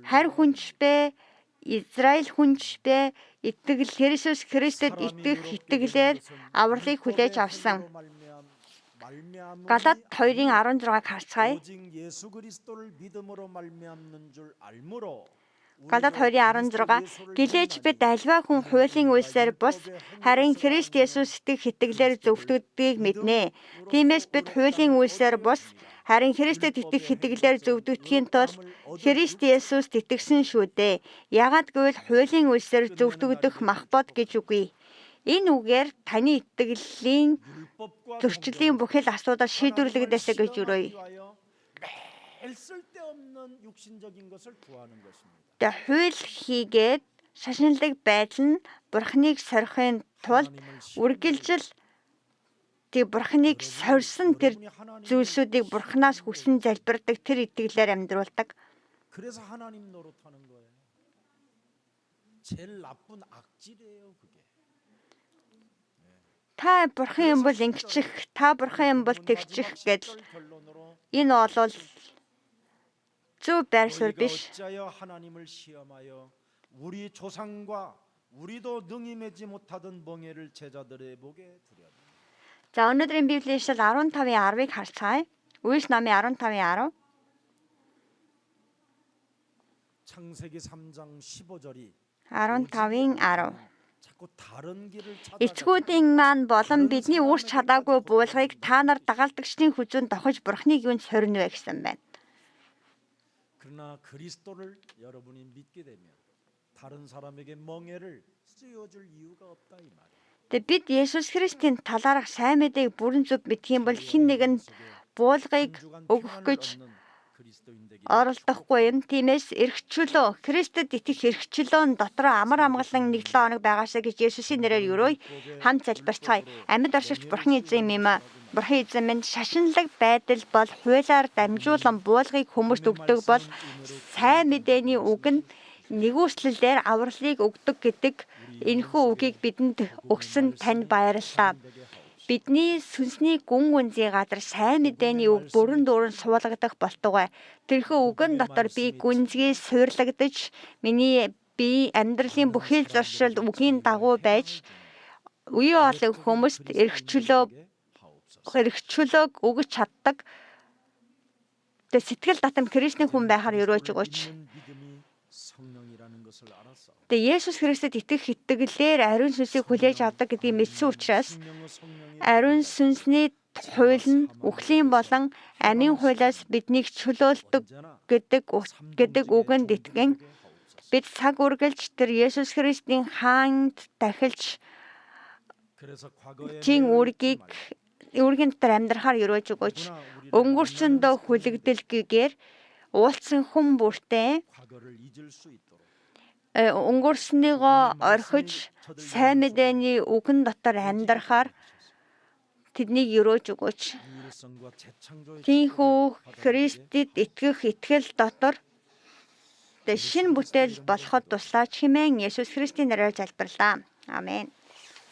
харь хүнч бэ, Израиль хүнч бэ, итгэл Иесус Христэд итгэх итгэлээр авралыг хүлээж авсан. Галат 2:16-ыг харцгаая. 오직 예수 그리스도를 믿음으로 말미암는 줄 알므로 Галат 2:16 гэлээж бид альва хүн хуулийн үйлсээр бус харин Христ Есүс итгэх итгэлээр зөвдөгддгийг мэднэ. Тиймээс бид хуулийн үйлсээр бус харин Христэд итгэх итгэлээр зөвдөгдөхийн тулд Христ Есүст итгэсэн шүү дээ. Яагад гэвэл хуулийн үйлсээр зөвдөгдөх махбод гэж үгүй. Энэ үгээр таны итгэлийн зөрчлийн бүхэл асуудал шийдвэрлэгдээсэ гэж өрөөе. 매일 쓸데없는 육신적인 것을 구하는 것입니다. Тэгээ хууль хийгээд шашинлаг байдал нь Бурхныг сорихын тулд үргэлжил тэг Бурхныг сорьсон тэр зүйлсүүдийг Бурхнаас хүсэн залбирдаг тэр итгэлээр амьдруулдаг. 그래서 하나님 노릇하는 거예요. 제일 나쁜 악질이에요, 그게. Та Бурхан юм бол ингэчих, та Бурхан юм бол тэгчих гэдэл энэ бол зөв байр суурь 우리가 биш. 어찌하여 하나님을 시험하여 우리 조상과 우리도 능히 매지 못하던 멍에를 제자들의 목에 두려다. За өнөөдрийн Библийн ишлэл 15:10-ыг харцгаая. Үлс номын 15:10. 창세기 3장 15절이 15:10. 자꾸 다른 길을 찾아 Эцгүүдийн маань болон бидний үүрч чадаагүй буулгыг та нар дагалдагчдын хүзүүнд дохиж Бурхныг юунд соринвэ гэсэн байна. 그러나 그리스도를 여러분이 믿게 되면 다른 사람에게 멍에를 씌워줄 이유가 없다 이 말이에요. Тэгээ бид Есүс Христийн талаарх сайн мэдээг бүрэн зөв мэдэх юм бол хэн нэгэнд буулгыг өгөх гэж оролдохгүй юм. Тиймээс эрхчлөө Христэд итгэх эрхчлөө дотроо амар амгалан 1-7 хоног байгаасаа гэж Есүсийн нэрээр өрөөе. Хамт залбирцгаая. Амьд оршигч Бурхан эзэн юм аа. Бурхан эзэн минь шашинлаг байдал бол хуулиар дамжуулан буулгыг хүмүүст өгдөг бол сайн мэдээний үг нь нэгүслэлээр авралыг өгдөг гэдэг энэхүү үгийг бидэнд өгсөн танд баярлалаа. Бидний сүнсний гүн гүнзгий газар сайн мэдээний үг бүрэн дүүрэн суулгадах болтугай. Тэрхүү үгэн дотор би гүнзгий суйрлагдаж миний би амьдралын бүхэл зуршил үгийн дагуу байж үе олон хүмүүст эрхчлөөг өгч чаддаг. Тэ сэтгэл татам Христийн хүн байхаар өрөөж өгөөч. Тэгээ Есүс Христэд итгэх итгэлээр ариун сүнсийг хүлээж авдаг гэдгийг мэдсэн учраас ариун сүнсний хууль нь үхлийн болон амийн хуулиас биднийг чөлөөлдөг гэдэг үгэнд итгэн бид цаг үргэлж тэр Есүс Христийн хаанд дахилж тийм үүргийн дотор амьдрахаар өрөөж өгөөч. Өнгөрсөндөө хүлэгдэлгээр уулцсан хүн бүртээ өнгөрснийгоо орхиж сайн мэдээний үгэн дотор амьдрахаар тэднийг өрөөж өгөөч. Тийхүү Христэд итгэх итгэл дотор шинэ бүтээл болоход туслаач хэмээн Есүс Христийн нэрээр залбирлаа. Амен.